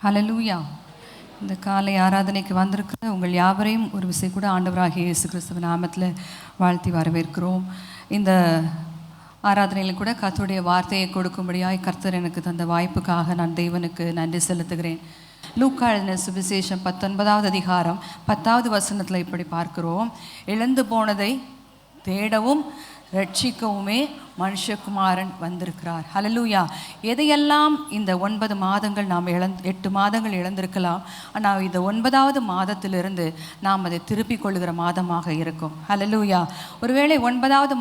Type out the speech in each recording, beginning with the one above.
ஹல்லேலூயா. இந்த காலை ஆராதனைக்கு வந்திருக்கிற உங்கள் யாவரையும் ஒரு விசை கூட ஆண்டவராகிய இயேசு கிறிஸ்துவின் நாமத்தில் வாழ்த்தி வரவேற்கிறோம். இந்த ஆராதனையில் கூட கர்த்தருடைய வார்த்தையை கொடுக்கும்படியாய் கர்த்தர் எனக்கு தந்த வாய்ப்புக்காக நான் தேவனுக்கு நன்றி செலுத்துகிறேன். லூக்கா எழுதின சுவிசேஷம் 19வது அதிகாரம் 10வது வசனத்தில் இப்படி பார்க்கிறோம். இழந்து போனதை தேடவும் ரட்சிக்கவுமே மனுஷகுமாரன் வந்திருக்கிறார். ஹல்லேலூயா. எதையெல்லாம் இந்த 9 மாதங்கள் நாம் 8 மாதங்கள் இழந்திருக்கலாம், ஆனால் இந்த 9வது மாதத்திலிருந்து நாம் அதை திருப்பிக் கொள்ளுகிற மாதமாக இருக்கும். ஹல்லேலூயா. ஒருவேளை 9வது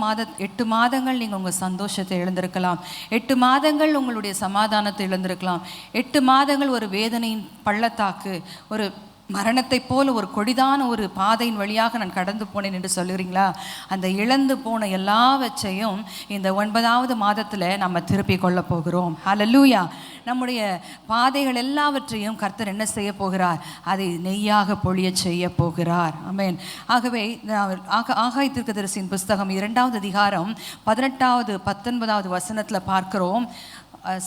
8 மாதங்கள் நீங்கள் உங்கள் சந்தோஷத்தை இழந்திருக்கலாம், 8 மாதங்கள் உங்களுடைய சமாதானத்தை இழந்திருக்கலாம், 8 மாதங்கள் ஒரு வேதனையின் பள்ளத்தாக்கு, ஒரு மரணத்தை போல ஒரு கொடிதான ஒரு பாதையின் வழியாக நான் கடந்து போனேன் என்று சொல்லுறீங்களா? அந்த இழந்து போன எல்லாவற்றையும் இந்த 9வது மாதத்தில் நம்ம திருப்பி கொள்ள போகிறோம். ஹல்லேலூயா. நம்முடைய பாதைகள் எல்லாவற்றையும் கர்த்தர் என்ன செய்ய போகிறார்? அதை நெய்யாக பொழிய செய்ய போகிறார். ஆமென். ஆகவே ஆகாய் தீர்க்கதரிசியின் புஸ்தகம் 2வது அதிகாரம் 18வது 19வது வசனத்தில் பார்க்கிறோம்.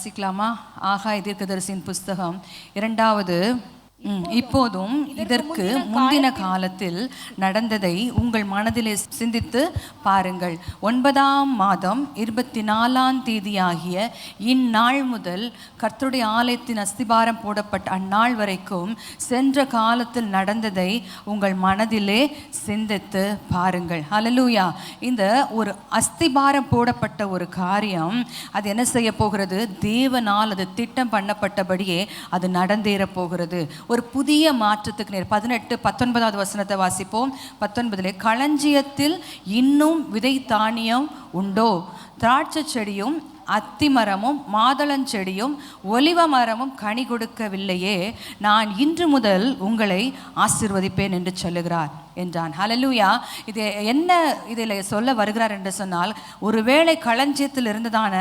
சிக்கலாமா? ஆகாய் தீர்க்கதரிசியின் புஸ்தகம் 2வது. இப்போதும் இதற்கு முந்தின காலத்தில் நடந்ததை உங்கள் மனதிலே சிந்தித்து பாருங்கள். 9ஆம் மாதம் 24ஆம் தேதியாகிய இந்நாள் முதல் கர்த்தருடைய ஆலயத்தின் அஸ்திபாரம் போடப்பட்ட அந்நாள் வரைக்கும் சென்ற காலத்தில் நடந்ததை உங்கள் மனதிலே சிந்தித்து பாருங்கள். ஹல்லேலூயா. இந்த ஒரு அஸ்திபாரம் போடப்பட்ட ஒரு காரியம், அது என்ன செய்ய போகிறது? தேவனால் அது திட்டம் பண்ணப்பட்டபடியே அது நடந்தேற போகிறது. ஒரு புதிய மாற்றத்துக்கு நேர். 18 19வது வசனத்தை வாசிப்போம். 19 களஞ்சியத்தில் இன்னும் விதை தானியம் உண்டோ? திராட்சை செடியும் அத்திமரமும் மாதளஞ்செடியும் ஒலிவ மரமும் கனி கொடுக்கவில்லையே, நான் இன்று முதல் உங்களை ஆசீர்வதிப்பேன் என்று சொல்லுகிறார் என்றான். ஹல்லேலூயா. இது என்ன இதில் சொல்ல வருகிறார் என்று சொன்னால், ஒருவேளை களஞ்சியத்தில் இருந்ததான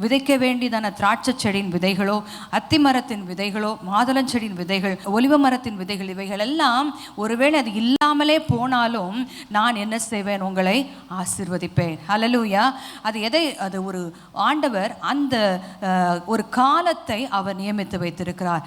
விதைக்க வேண்டியதான திராட்சை செடியின் விதைகளோ, அத்திமரத்தின் விதைகளோ, மாதளஞ்செடியின் விதைகள், ஒலிவ மரத்தின் விதைகள், இவைகள் எல்லாம் ஒருவேளை அது இல்லாமலே போனாலும் நான் என்ன செய்வேன்? உங்களை ஆசீர்வதிப்பேன். ஹல்லேலூயா. அது ஒரு ஆண்டவர் அந்த ஒரு காலத்தை அவர் நியமித்து வைத்திருக்கிறார்.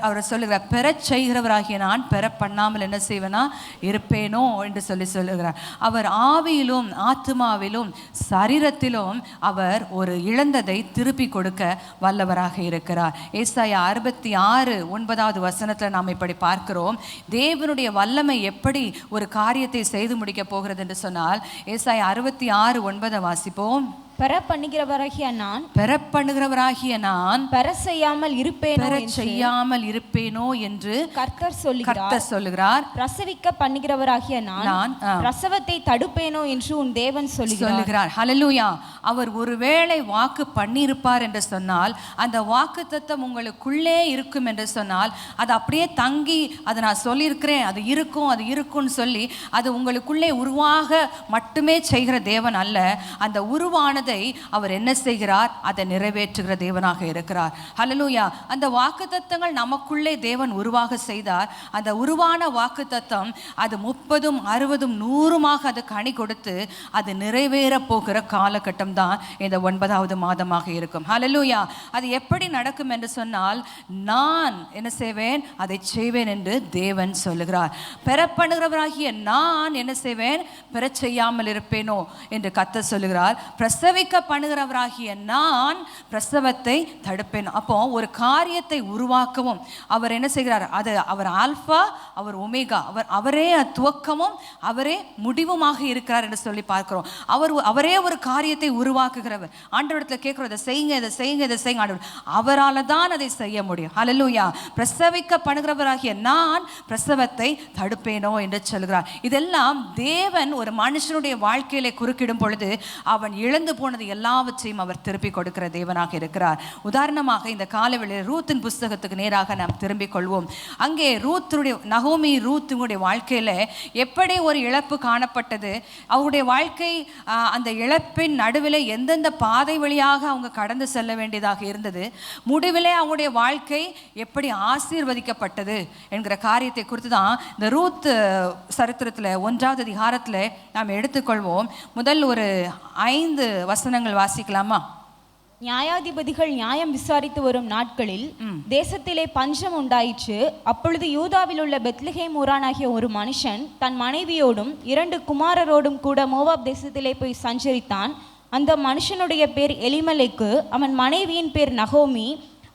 அவர் சொல்லுகிறார், பெறச் செய்கிறவராகிய நான் பெற பண்ணாமல் என்ன செய்வேனா இருப்பேனோ என்று சொல்லுகிறார். அவர் ஆவியிலும் ஆத்துமாவிலும் சரீரத்திலும் அவர் ஒரு இழந்ததை திருப்பி கொடுக்க வல்லவராக இருக்கிறார். ஏசாயா 66:9வது வசனத்தில் நாம் இப்படி பார்க்கிறோம். தேவனுடைய வல்லமை எப்படி ஒரு காரியத்தை செய்து முடிக்க போகிறது என்று சொன்னால், ஏசாயா 66:9 வாசிப்போம். பெற பண்ணுகிறவராகிய நான் பெற செய்யாமல் இருப்பேனோ என்று கர்த்தர் சொல்லுகிறார். பிரசவிக்க பண்ணுகிறவராகிய நான் பிரசவத்தை தடுப்பேனோ என்று உன் தேவன் சொல்லுகிறார். ஹல்லேலூயா. அவர் ஒருவேளை வாக்கு பண்ணியிருப்பார் என்று சொன்னால், அந்த வாக்குத்தத்தம் உங்களுக்குள்ளே இருக்கும் என்று சொன்னால், அது அப்படியே தங்கி, அதை நான் சொல்லியிருக்கிறேன், அது இருக்கும்னு சொல்லி அது உங்களுக்குள்ளே உருவாக மட்டுமே செய்கிற தேவன் அல்ல. அந்த உருவான அவர் என்ன செய்கிறார்? அதை நிறைவேற்றுகிற தேவனாக இருக்கிறார். ஹல்லேலூயா. அந்த வாக்குத்தத்தங்கள் நமக்குள்ளே தேவன் உருவாக செய்தார். அந்த உருவான வாக்குத்தத்தம் அது 30, 60, 100 அது கனி கொடுத்து அது நிறைவேற போகிற காலகட்டம் தான் இந்த 9வது மாதமாக இருக்கும். ஹல்லேலூயா. அது எப்படி நடக்கும் என்று சொன்னால், நான் என்ன செய்வேன்? அதை செய்வேன் என்று தேவன் சொல்லுகிறார். பெறப்படுகிறவராகிய நான் என்ன செய்வேன்? பெற செய்யாமல் இருப்பேனோ என்று கர்த்தர் சொல்லுகிறார். பிரசவிக்க பண்ணுகிறவராகிய நான் பிரசவத்தை தடுப்பேன். அப்போ ஒரு காரியத்தை உருவாக்கவும் அவர் என்ன செய்கிறார்? அவர் ஆல்பா, அவர் ஒமேகா, அவரே துவக்கமும் அவரே முடிவுமாக இருக்கிறார் என்று சொல்லி பார்க்கிறோம். அவரே ஒரு காரியத்தை உருவாக்குகிறவர். ஆண்டவரிடத்தில் கேட்கிறோம், இதை செய்யுங்க ஆண்டவர். அவரால் தான் அதை செய்ய முடியும். ஹல்லேலூயா. பிரசவிக்க பண்ணுகிறவராகிய நான் பிரசவத்தை தடுப்பேனோ என்று சொல்கிறார். இதெல்லாம் தேவன் ஒரு மனுஷனுடைய வாழ்க்கையிலே குறுக்கிடும் பொழுது அவன் இழந்து போனது எல்லாவற்றையும் அவர் திருப்பி கொடுக்கிற தேவனாக இருக்கிறார். உதாரணமாக இந்த காலவெளியில் ரூத்தின் புஸ்தகத்துக்கு நேராக நாம் திரும்பிக் கொள்வோம். அங்கே ரூத்துடைய வாழ்க்கையில எப்படி ஒரு இழப்பு காணப்பட்டது, அவருடைய வாழ்க்கை அந்த இழப்பின் நடுவில் எந்தெந்த பாதை வழியாக அவங்க கடந்து செல்ல வேண்டியதாக இருந்தது, முடிவிலே அவங்களுடைய வாழ்க்கை எப்படி ஆசீர்வதிக்கப்பட்டது என்கிற காரியத்தை குறித்து தான் இந்த ரூத் சரித்திரத்தில் 1வது அதிகாரத்தில் நாம் எடுத்துக்கொள்வோம். முதல் ஒரு 5 வசனங்கள் வாசிக்கலாமா? நியாயாதிபதிகள் நியாயம் விசாரித்து வரும் நாட்களில் தேசத்திலே பஞ்சம் உண்டாயிற்று. அப்பொழுது யூதாவில் உள்ள பெத்லகேம் ஊரானாகிய ஒரு மனுஷன் தன் மனைவியோடும் 2 குமாரரோடும் கூட மோவாப் தேசத்திலே போய் சஞ்சரித்தான். அந்த மனுஷனுடைய பேர் எலிமெலேக்கு, அவன் மனைவியின் பேர் நகோமி.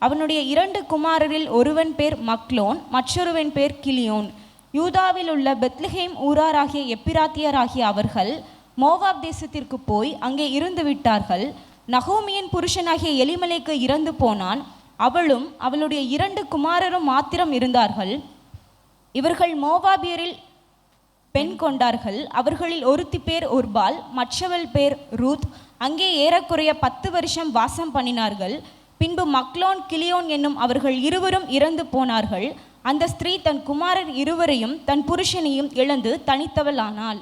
அவனுடைய 2 குமாரரில் ஒருவன் பேர் மக்லோன், மற்றொருவன் பேர் கிலியோன். யூதாவில் உள்ள பெத்லகேம் ஊராராகிய எப்பிராத்தியராகிய அவர்கள் மோவாப் தேசத்திற்கு போய் அங்கே இருந்து விட்டார்கள். நகோமியின் புருஷனாகிய எலிமெலேக்கு இறந்து போனான். அவளும் அவளுடைய 2 குமாரரும் மாத்திரம் இருந்தார்கள். இவர்கள் மோவாபியரில் பெண் கொண்டார்கள். அவர்களில் ஒருத்தி பேர் ஒர்பால், மற்றவள் பேர் ரூத். அங்கே ஏறக்குறைய 10 வருஷம் வாசம் பண்ணினார்கள். பின்பு மக்லோன், கிலியோன் என்னும் அவர்கள் இருவரும் இறந்து போனார்கள். அந்த ஸ்திரீ தன் குமாரர் இருவரையும் தன் புருஷனையும் இழந்து தனித்தவள் ஆனாள்.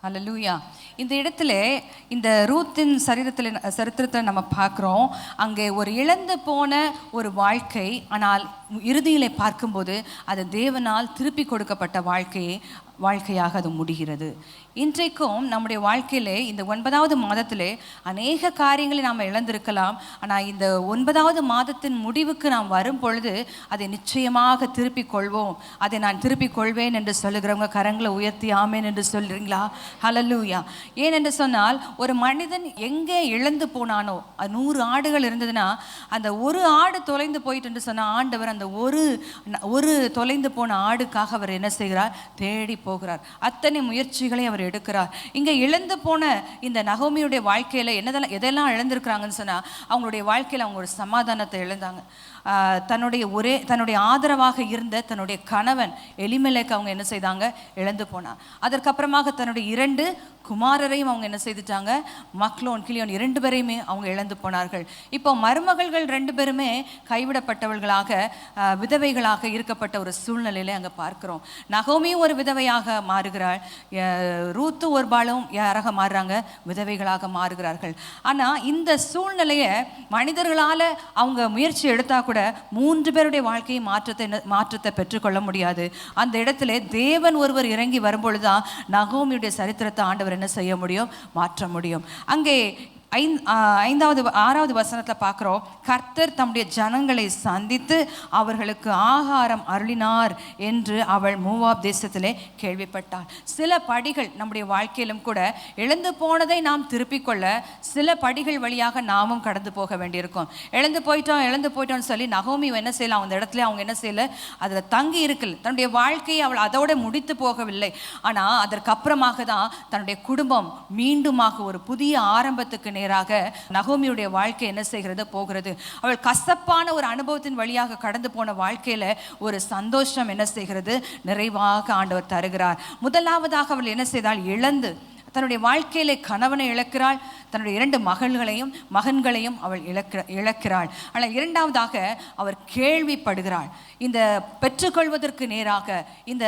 அல்லேலூயா. இந்த இடத்துல இந்த ரூத்தின் சரித்திரத்தை நம்ம பார்க்குறோம். அங்கே ஒரு இழந்து போன ஒரு வாழ்க்கை, ஆனால் இறுதியிலே பார்க்கும்போது அது தேவனால் திருப்பி கொடுக்கப்பட்ட வாழ்க்கையாக அது முடிகிறது. இன்றைக்கும் நம்முடைய வாழ்க்கையிலே இந்த 9வது மாதத்திலே அநேக காரியங்களை நாம் இழந்திருக்கலாம். ஆனால் இந்த 9வது மாதத்தின் முடிவுக்கு நாம் வரும் பொழுது அதை நிச்சயமாக திருப்பிக் கொள்வோம். அதை நான் திருப்பிக் கொள்வேன் என்று சொல்லுகிறவங்க கரங்களை உயர்த்தி ஆமேன் என்று சொல்கிறீங்களா? ஹல்லேலூயா. ஏனென்று சொன்னால், ஒரு மனிதன் எங்கே இழந்து போனானோ, 100 ஆடுகள் இருந்ததுன்னா அந்த ஒரு ஆடு தொலைந்து போயிட்டு என்று சொன்னால் ஆண்டவர் அந்த ஒரு தொலைந்து போன ஆடுக்காக அவர் என்ன செய்கிறார்? தேடி போகிறார். அத்தனை முயற்சிகளை அவர் எடுக்கிறார். இங்கே இழந்து போன இந்த நகோமியுடைய வாழ்க்கையில் எதெல்லாம் இழந்திருக்கிறாங்கன்னு சொன்னால், அவங்களுடைய வாழ்க்கையில் அவங்க ஒரு சமாதானத்தை இழந்தாங்க. தன்னுடைய ஆதரவாக இருந்த தன்னுடைய கணவன் எலிமெலேக்கு அவங்க என்ன செய்தாங்க? இழந்து போனார். அதற்கப்புறமாக தன்னுடைய 2 குமாரரையும் அவங்க என்ன செய்துட்டாங்க? மக்லோன், கிலியோன் 2 பேரையுமே அவங்க இழந்து போனார்கள். இப்போ மருமகள்கள் 2 பேருமே கைவிடப்பட்டவர்களாக, விதவைகளாக இருக்கப்பட்ட ஒரு சூழ்நிலையில அங்கே பார்க்கிறோம். நகோமியும் ஒரு விதவையாக மாறுகிறாள். ரூத்து ஒர்பாலும் யாராக மாறுறாங்க? விதவைகளாக மாறுகிறார்கள். ஆனால் இந்த சூழ்நிலையை மனிதர்களால் அவங்க முயற்சி எடுத்தா கூட 3 பேருடைய வாழ்க்கையை மாற்றத்தை பெற்றுக்கொள்ள முடியாது. அந்த இடத்துல தேவன் ஒருவர் இறங்கி வரும்பொழுதுதான் நகோமியுடைய சரித்திரத்தை ஆண்டவர் என்ன செய்ய முடியும்? மாற்ற முடியும். அங்கே 6வது வசனத்தில் பார்க்குறோம், கர்த்தர் தம்முடைய ஜனங்களை சந்தித்து அவர்களுக்கு ஆகாரம் அருளினார் என்று அவள் மோவாப் தேசத்திலே கேள்விப்பட்டாள். சில படிகள் நம்முடைய வாழ்க்கையிலும் கூட இழந்து போனதை நாம் திருப்பிக் கொள்ள சில படிகள் வழியாக நாமும் கடந்து போக வேண்டியிருக்கும். இழந்து போயிட்டோம்னு சொல்லி நகோமி என்ன செய்யலாம்? அந்த இடத்துல அவங்க என்ன செய்யல? அதில் தங்கி இருக்கல. தன்னுடைய வாழ்க்கையை அவள் அதோட முடித்து போகவில்லை. ஆனால் அதற்கப்புறமாக தான் தன்னுடைய குடும்பம் மீண்டுமாக ஒரு புதிய ஆரம்பத்துக்கு நேராக நகோமியுடைய வாழ்க்கை என்ன செய்கிறது? போகிறது. அவள் கசப்பான ஒரு அனுபவத்தின் வழியாக கடந்து போன வாழ்க்கையில ஒரு சந்தோஷம் என்ன செய்கிறது? நிறைவாக ஆண்டவர் தருகிறார். முதலாவதாக அவள் என்ன செய்தாள்? தன்னுடைய வாழ்க்கையிலே கணவனை இழக்கிறாள். தன்னுடைய 2 மகன்களையும் அவள் இழக்கிறாள். ஆனால் 2வதாக அவர் கேள்விப்படுகிறாள். இந்த பெற்றுக்கொள்வதற்கு நேராக இந்த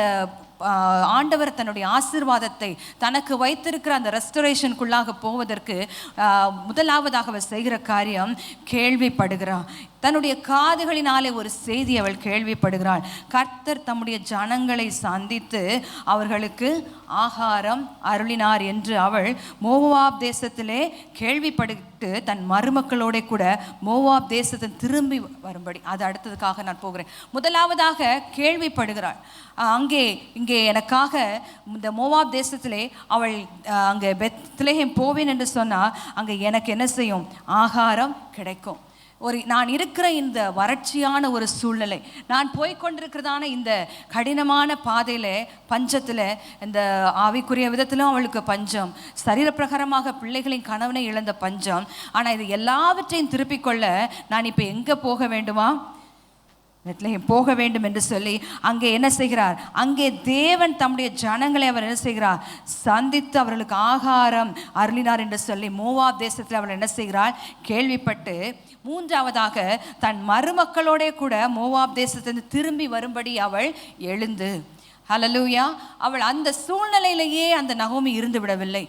ஆண்டவர் தன்னுடைய ஆசீர்வாதத்தை தனக்கு வைத்திருக்கிற அந்த ரெஸ்டரேஷனுக்குள்ளாக போவதற்கு முதலாவதாக அவள் செய்கிற காரியம் கேள்விப்படுகிறாள். தன்னுடைய காதுகளினாலே ஒரு செய்தி அவள் கேள்விப்படுகிறாள். கர்த்தர் தம்முடைய ஜனங்களை சந்தித்து அவர்களுக்கு ஆகாரம் அருளினார் என்று அவள் மோவாப் தேசத்திலே கேள்விப்பட்டு தன் மருமக்களோட கூட மோவாப் தேசத்தை திரும்பி வரும்படி, அது அடுத்ததுக்காக நான் போகிறேன். முதலாவதாக கேள்விப்படுகிறாள். இங்கே எனக்காக இந்த மோவாப் தேசத்திலே அவள் அங்கே பெத்லெகேம் போவேன் என்று சொன்னால் அங்கே எனக்கு என்ன செய்யும்? ஆகாரம் கிடைக்கும். நான் இருக்கிற இந்த வறட்சியான ஒரு சூழ்நிலை, நான் போய்கொண்டிருக்கிறதான இந்த கடினமான பாதையில் பஞ்சத்தில், இந்த ஆவிக்குரிய விதத்திலும் அவளுக்கு பஞ்சம், சரீரப்பிரகாரமாக பிள்ளைகளின் கணவனை இழந்த பஞ்சம். ஆனால் இது எல்லாவற்றையும் திருப்பிக் கொள்ள நான் இப்போ எங்கே போக வேண்டுமா? பெத்லெகேம் போக வேண்டும் என்று சொல்லி அங்கே என்ன செய்கிறார்? அங்கே தேவன் தம்முடைய ஜனங்களை அவர் என்ன செய்கிறார்? சந்தித்து அவர்களுக்கு ஆகாரம் அருளினார் என்று சொல்லி மோவாப் தேசத்தில் அவள் என்ன செய்கிறாள்? கேள்விப்பட்டு 3வதாக தன் மருமக்களோட கூட மோவாப் தேசத்திலிருந்து திரும்பி வரும்படி அவள் எழுந்து ஹல்லேலூயா. அவள் அந்த சூழ்நிலையிலேயே அந்த நகோமி இருந்து விடவில்லை.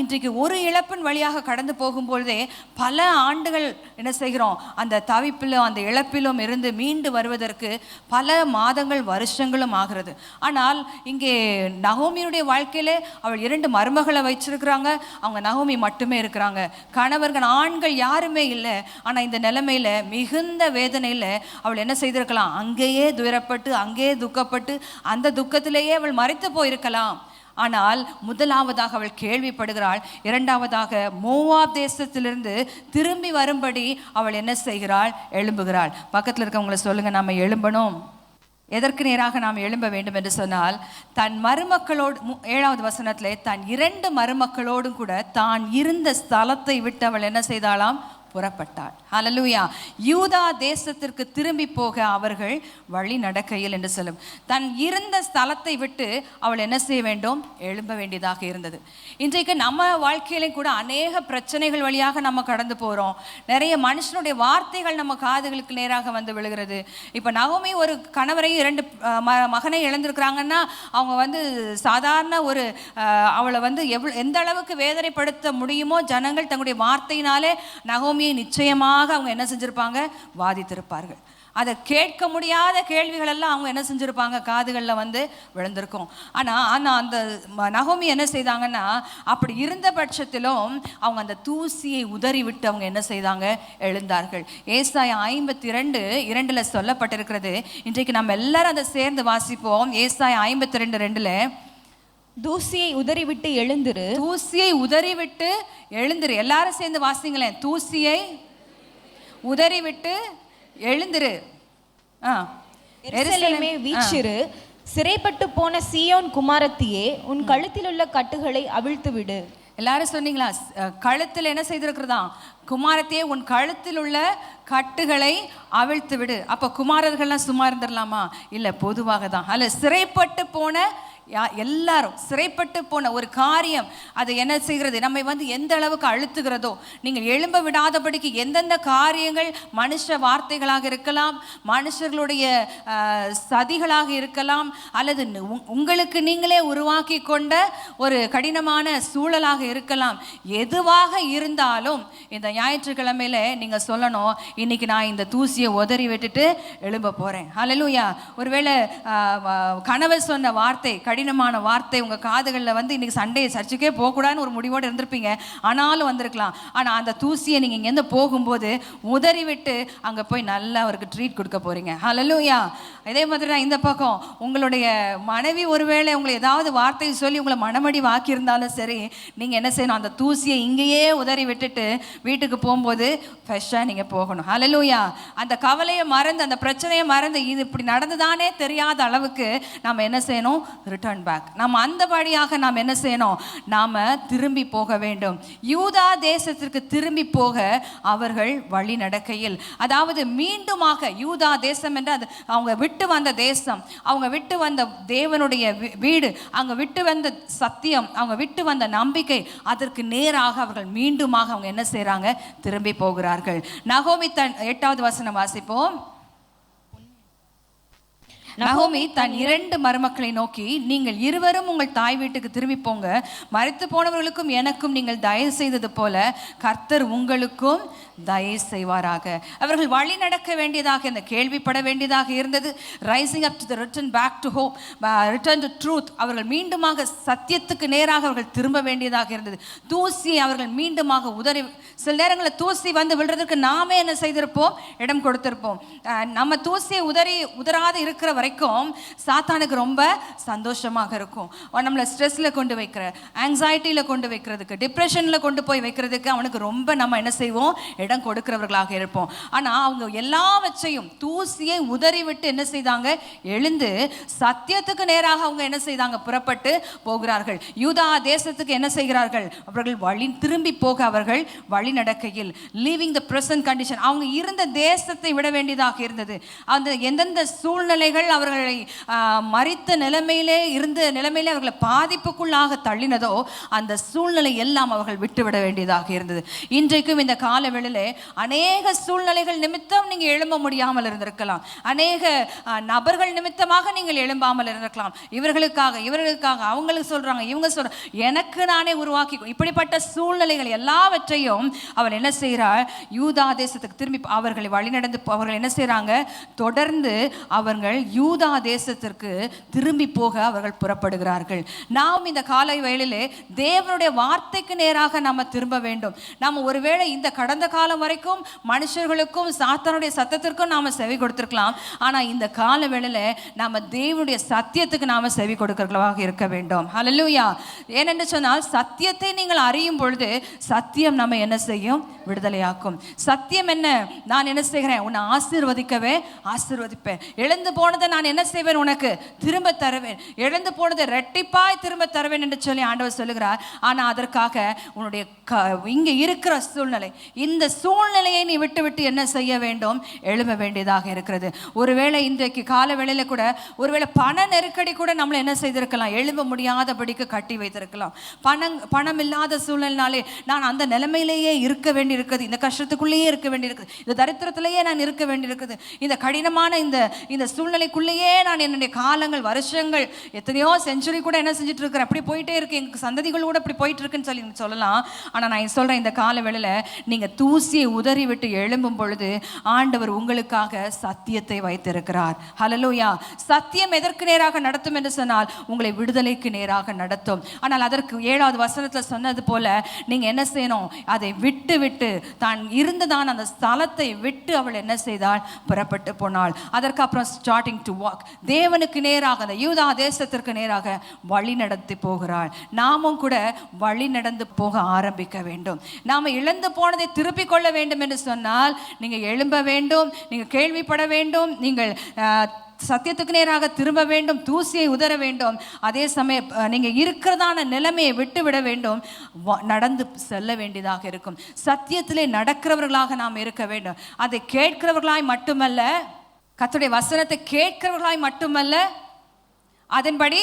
இன்றைக்கு ஒரு இழப்பின் வழியாக கடந்து போகும்பொழுதே பல ஆண்டுகள் என்ன செய்கிறோம், அந்த தவிப்பிலும் அந்த இழப்பிலும் இருந்து மீண்டு வருவதற்கு பல மாதங்கள் வருஷங்களும் ஆகிறது. ஆனால் இங்கே நகோமியுடைய வாழ்க்கையிலே அவள் 2 மருமகளை வச்சிருக்கிறாங்க. அவங்க நகோமி மட்டுமே இருக்கிறாங்க, கணவர்கள் ஆண்கள் யாருமே இல்லை. ஆனால் இந்த நிலைமையில மிகுந்த வேதனையில் அவள் என்ன செய்திருக்கலாம், அங்கேயே துயரப்பட்டு அங்கேயே துக்கப்பட்டு அந்த துக்கத்திலேயே அவள் மரித்து போயிருக்கலாம். ஆனால் முதலாவதாக அவள் கேள்விப்படுகிறாள். இரண்டாவதாக மோவாப் தேசத்திலிருந்து திரும்பி வரும்படி அவள் என்ன செய்கிறாள், எழும்புகிறாள். பக்கத்தில் இருக்கவங்களை சொல்லுங்க, நம்ம எழும்பணும். எதற்கு நேராக நாம் எழும்ப வேண்டும் என்று சொன்னால், தன் மருமக்களோடு 7வது வசனத்திலே தன் 2 மருமக்களோடும் கூட தான் இருந்த ஸ்தலத்தை விட்டு அவள் என்ன செய்தாளாம், புறப்பட்டாள். ஹல்லேலூயா. யூதா தேசத்திற்கு திரும்பி போக அவர்கள் வழி நடக்கையில் என்று சொல்லும். தன் இருந்த ஸ்தலத்தை விட்டு அவள் என்ன செய்ய வேண்டும், எழும்ப வேண்டியதாக இருந்தது. இன்றைக்கு நம்ம வாழ்க்கையிலும் கூட அநேக பிரச்சனைகள் வழியாக நம்ம கடந்து போகிறோம். நிறைய மனுஷனுடைய வார்த்தைகள் நம்ம காதுகளுக்கு நேராக வந்து விழுகிறது. இப்போ நகோமி ஒரு கணவரையும் 2 மகனை இழந்திருக்கிறாங்கன்னா அவங்க சாதாரண ஒரு அவளை எந்த அளவுக்கு வேதனைப்படுத்த முடியுமோ ஜனங்கள் தங்களுடைய வார்த்தையினாலே நகோமியை நிச்சயமாக அவங்க என்ன செஞ்சிருப்பாங்க, வாதித்திருப்பார்கள். அதை கேட்க முடியாத கேள்விகள் எல்லாம் அவங்க என்ன செஞ்சிருப்பாங்க, காதுகளில் விழுந்திருக்கும். ஆனால் அந்த நகோமி என்ன செய்தாங்கன்னா, அப்படி இருந்த பட்சத்திலும் அவங்க அந்த தூசியை உதறி விட்டு அவங்க என்ன செய்தாங்க, எழுந்தார்கள். ஏசாயா 52:2 சொல்லப்பட்டிருக்கிறது. இன்றைக்கு நம்ம எல்லாரும் அதை சேர்ந்து வாசிப்போம். ஏசாயா 52:2 தூசியை உதறிவிட்டு எழுந்திரு, தூசியை உதறிவிட்டு எழுந்திரு. எல்லாரும் சேர்ந்து வாசிங்களேன். தூசியை உதறிவிட்டு எழுந்திரு. எருசலேமே வீற்றிரு, சிறைப்பட்டு போன சீயோன் குமாரத்தியே, உன் கழுத்தில் உள்ள கட்டுகளை அவிழ்த்து விடு. எல்லாரும் சொன்னீங்களா? கழுத்தில் என்ன செய்திருக்கிறதா, குமாரத்தையே உன் கழுத்தில் உள்ள கட்டுகளை அவிழ்த்து விடு. அப்போ குமாரர்கள்லாம் சும்மா இருந்துடலாமா? இல்லை, பொதுவாக தான். அல்ல, சிறைப்பட்டு போன எல்லாரும், சிறைப்பட்டு போன ஒரு காரியம் அது என்ன செய்கிறது, நம்மை எந்த அளவுக்கு அழுத்துகிறதோ, நீங்கள் எழும்ப விடாதபடிக்கு எந்தெந்த காரியங்கள் மனுஷ வார்த்தைகளாக இருக்கலாம், மனுஷர்களுடைய சதிகளாக இருக்கலாம், அல்லது உங்களுக்கு நீங்களே உருவாக்கி கொண்ட ஒரு கடினமான சூழலாக இருக்கலாம். எதுவாக இருந்தாலும் இந்த ஞாயிற்றுக்கிழமையில நீங்கள் சொல்லணும், இன்னைக்கு நான் இந்த தூசியை உதறி விட்டுட்டு எழும்ப போகிறேன். ஹல்லேலூயா. ஒருவேளை கணவர் சொன்ன வார்த்தை, கடினமான வார்த்தை உங்கள் காதுகளில் இன்னைக்கு சண்டே சர்ச்சுக்கே போகக்கூடாதுன்னு ஒரு முடிவோடு இருந்திருப்பீங்க. ஆனாலும் வந்திருக்கலாம். ஆனால் அந்த தூசியை நீங்கள் இங்கேருந்து போகும்போது உதறி விட்டு அங்கே போய் நல்லா அவருக்கு ட்ரீட் கொடுக்க போகிறீங்க. ஹல்லேலூயா. இதே மாதிரி தான் இந்த பக்கம் உங்களுடைய மனைவி ஒருவேளை உங்களை ஏதாவது வார்த்தை சொல்லி உங்களை மனமடி வாக்கியிருந்தாலும் சரி, நீங்கள் என்ன செய்யணும், அந்த தூசியை இங்கேயே உதறி விட்டுட்டு வீட்டுக்கு போகும்போது ஃப்ரெஷ்ஷாக நீங்கள் போகணும். ஹல்லேலூயா. அந்த கவலையை மறந்து, அந்த பிரச்சனையை மறந்து, இது இப்படி நடந்துதானே தெரியாத அளவுக்கு நாம் என்ன செய்யணும், ரிட்டர்ன் பேக். நம்ம அந்தபடியாக நாம் என்ன செய்யணும், நாம் திரும்பி போக வேண்டும். யூதா தேசத்திற்கு திரும்பி போக அவர்கள் வழி நடக்கையில், அதாவது மீண்டுமாக யூதா தேசம் என்ற அவங்க விட்டு வந்த தேசம், அவங்க விட்டு வந்த தேவனுடைய வீடு, அவங்க விட்டு வந்த சத்தியம், அவங்க விட்டு வந்த நம்பிக்கை, அதற்கு நேராக அவர்கள் மீண்டுமாக அவங்க என்ன செய்றாங்க, திரும்பி போகிறார்கள். நகோமி 8வது வசனம் வாசிப்போம். நகோமி தன் 2 மருமக்களை நோக்கி, நீங்கள் இருவரும் உங்கள் தாய் வீட்டுக்கு திரும்பி போங்க. மரித்து போனவர்களுக்கும் எனக்கும் நீங்கள் தயவு செய்தது போல கர்த்தர் உங்களுக்கும் தயவு செய்வாராக. அவர்கள் வழி நடக்க வேண்டியதாக, இந்த கேள்விப்பட வேண்டியதாக இருந்தது. Rising up to the return back to hope, return to truth. அவர்கள் மீண்டுமாக சத்தியத்துக்கு நேராக அவர்கள் திரும்ப வேண்டியதாக இருந்தது. தூசியை அவர்கள் மீண்டுமாக உதறி, சில நேரங்களில் தூசி விழுறதுக்கு நாமே என்ன செய்திருப்போம், இடம் கொடுத்திருப்போம். நம்ம தூசியை உதறாது இருக்கிற வரைக்கும் சாத்தானுக்கு ரொம்ப சந்தோஷமாக இருக்கும். நம்மளை ஸ்ட்ரெஸ்ல கொண்டு வைக்கிற, ஆங்ஸைட்டியில கொண்டு வைக்கிறதுக்கு, டிப்ரெஷன்ல கொண்டு போய் வைக்கிறதுக்கு அவனுக்கு ரொம்ப நம்ம என்ன செய்வோம், இடம் கொடுக்கிறவர்களாக இருப்போம். ஆனா அவங்க எல்லாவற்றையும் தூசியை உதறி விட்டு என்ன செய்தாங்க, எழுந்து சத்தியத்துக்கு நேராக அவங்க என்ன செய்தாங்க, புறப்பட்டு போகிறார்கள். யூதா தேசத்துக்கு என்ன செய்கிறார்கள், அவர்கள் வழி திரும்பி போக அவர்கள் வழி நடக்கையில், லீவிங் த பிரசன்ட் கண்டிஷன், அவங்க இருந்த தேசத்தை விட வேண்டியதாக இருந்தது. அந்த எந்தெந்த சூழ்நிலைகள் அவர்களை மரித்த நிலைமையிலே அவர்களை பாதிப்புக்குள்ளாக தள்ளினதோ அந்த சூழ்நிலை எல்லாம் அவர்கள் விட்டுவிட வேண்டியதாக இருந்தது. இன்றைக்கும் இந்த காலவெளியிலே அநேக சூழ்நிலைகள் நிமித்தம் நீங்கள் எழும்ப முடியாமல் இருந்திருக்கலாம். அநேக நபர்கள் நிமித்தமாக நீங்கள் எழும்பாமல் இருந்திருக்கலாம். இவர்களுக்காக அவங்களுக்கு சொல்றாங்க, இவங்க சொல்றாங்க, எனக்கு நானே உருவாக்கி. இப்படிப்பட்ட சூழ்நிலைகள் எல்லாவற்றையும் அவள் என்ன செய்கிறாள், யூதா தேசத்துக்கு திரும்பி அவர்களை வழிநடந்து அவர்கள் என்ன செய்கிறாங்க, தொடர்ந்து அவர்கள் யூதா தேசத்திற்கு திரும்பி போக அவர்கள் புறப்படுகிறார்கள். நாம் இந்த காலை வேளையிலே தேவனுடைய வார்த்தைக்கு நேராக நாம் திரும்ப வேண்டும். நாம் ஒருவேளை இந்த கடந்த காலம் வரைக்கும் மனுஷர்களுக்கும் சாத்தானுடைய சத்தத்திற்கும் நாம் செவி கொடுத்திருக்கலாம். ஆனால் இந்த கால வேளையில நாம் தேவனுடைய சத்தியத்துக்கு நாம் செவி கொடுக்கிறவர்களாக இருக்க வேண்டும். ஹல்லேலூயா. ஏனென்று சொன்னால் சத்தியத்தை நீங்கள் அறியும் பொழுது சத்தியம் நம்ம என்ன செய்யும், விடுதலையாக்கும். சத்தியம் என்ன, நான் என்ன செய்கிறேன், உன்னை ஆசீர்வதிப்பேன். இழந்து போனதை நான் என்ன செய்வேன், உனக்கு திரும்ப தருவேன். இழந்து போனதை ரெட்டிப்பாய் திரும்ப தருவேன் என்று சொல்லி ஆண்டவர் சொல்லுகிறார். ஆனால் அதற்காக உன்னுடைய இங்கே இருக்கிற சூழ்நிலை, இந்த சூழ்நிலையை நீ விட்டு என்ன செய்ய வேண்டும், எழும்ப வேண்டியதாக இருக்கிறது. ஒருவேளை இன்றைக்கு கால வேளையில கூட ஒருவேளை பண நெருக்கடி கூட நம்மளை என்ன செய்திருக்கலாம், எழும்ப முடியாதபடிக்கு கட்டி வைத்திருக்கலாம். பணம் இல்லாத சூழ்நிலைனாலே நான் அந்த நிலைமையிலேயே இருக்க வேண்டியிருக்குது, இந்த கஷ்டத்துக்குள்ளேயே இருக்க வேண்டியிருக்குது, இந்த தரித்திரத்திலேயே நான் இருக்க வேண்டியிருக்குது, இந்த கடினமான இந்த சூழ்நிலைக்குள்ளேயே நான் என்னுடைய காலங்கள், வருஷங்கள், எத்தனையோ செஞ்சுரி கூட என்ன செஞ்சுட்டு இருக்கிறேன், அப்படி போயிட்டே இருக்கு, எங்க சந்ததிகள் கூட அப்படி போயிட்டு இருக்குன்னு சொல்லி சொல்லலாம். ஆனால் நான் சொல்றேன், இந்த கால வேளையில நீங்க தூசியை உதறி விட்டு எழும்பும் பொழுது ஆண்டவர் உங்களுக்காக சத்தியத்தை வைத்திருக்கிறார். ஹல்லேலூயா. சத்தியம் எதற்கு நேராக நடத்தும் என்று சொன்னால் உங்களை விடுதலைக்கு நேராக நடத்தும். ஆனால் அதற்கு 7வது வசனத்தில் சொன்னது போல நீங்க என்ன செய்யணும், அதை விட்டு தான் இருந்ததான் அந்த ஸ்தலத்தை விட்டு அவள் என்ன செய்தாள், புறப்பட்டு போனாள். அதற்கு அப்புறம் ஸ்டார்டிங் டு வாக், தேவனுக்கு நேராக, அந்த யூதா தேசத்திற்கு நேராக வழி நடத்தி போகிறாள். நாமும் கூட வழி நடந்து போக ஆரம்பிக்க வேண்டும். நாம இழந்து போனதை திருப்பிக் கொள்ள வேண்டும் என்று சொன்னால் நீங்க எழும்ப வேண்டும், நீங்க கேள்விப்பட வேண்டும், நீங்கள் சத்தியத்துக்கு நேராக திரும்ப வேண்டும், தூசியை உதற வேண்டும். அதே சமயம் நீங்க இருக்கிறதான நிலைமையை விட்டுவிட வேண்டும், நடந்து செல்ல வேண்டியதாக இருக்கும். சத்தியத்திலே நடக்கிறவர்களாக நாம் இருக்க வேண்டும். அதை கேட்கிறவர்களாய் மட்டுமல்ல, கர்த்தருடைய வசனத்தை கேட்கிறவர்களாய் மட்டுமல்ல, அதன்படி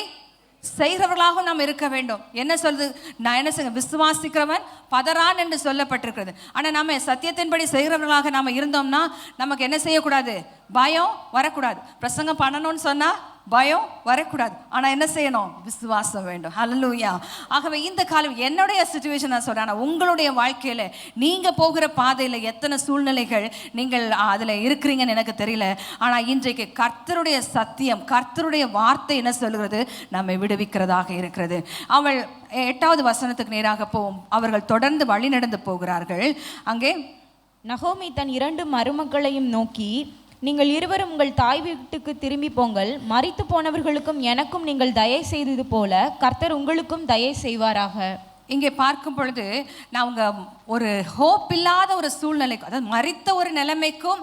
செய்கிறவர்களாகவும் நாம் இருக்க வேண்டும். என்ன சொல்றது, நான் என்ன செய்ய, விசுவாசிக்கிறவன் பதறான் என்று சொல்லப்பட்டிருக்கிறது. ஆனால் நம்ம சத்தியத்தின்படி செய்கிறவர்களாக நாம் இருந்தோம்னா நமக்கு என்ன செய்யக்கூடாது, பயம் வரக்கூடாது. பிரசங்கம் பண்ணணும்னு சொன்னா பயம் வரக்கூடாது. ஆனால் என்ன செய்யணும், விசுவாசம் வேண்டும். ஹல்லேலூயா. ஆகவே இந்த காலம் என்னுடைய சிச்சுவேஷன் நான் சொல்றேன். ஆனால் உங்களுடைய வாழ்க்கையில நீங்க போகிற பாதையில எத்தனை சூழ்நிலைகள் நீங்கள் அதுல இருக்கிறீங்கன்னு எனக்கு தெரியல. ஆனால் இன்றைக்கு கர்த்தருடைய சத்தியம், கர்த்தருடைய வார்த்தை என்ன சொல்கிறது, நம்மை விடுவிக்கிறதாக இருக்கிறது. அவள் 8வது வசனத்துக்கு நேராக போவோம். அவர்கள் தொடர்ந்து வழி நடந்து போகிறார்கள். அங்கே நகோமி தன் 2 மருமக்களையும் நோக்கி, நீங்கள் இருவரும் உங்கள் தாய் வீட்டுக்கு திரும்பி போங்கள். மரித்து போனவர்களுக்கும் எனக்கும் நீங்கள் தயை செய்தது போல கர்த்தர் உங்களுக்கும் தயை செய்வாராக. இங்கே பார்க்கும் பொழுது நான் உங்க ஒரு ஹோப் இல்லாத ஒரு சூழ்நிலைக்கும், அதாவது மரித்த ஒரு நிலைமைக்கும்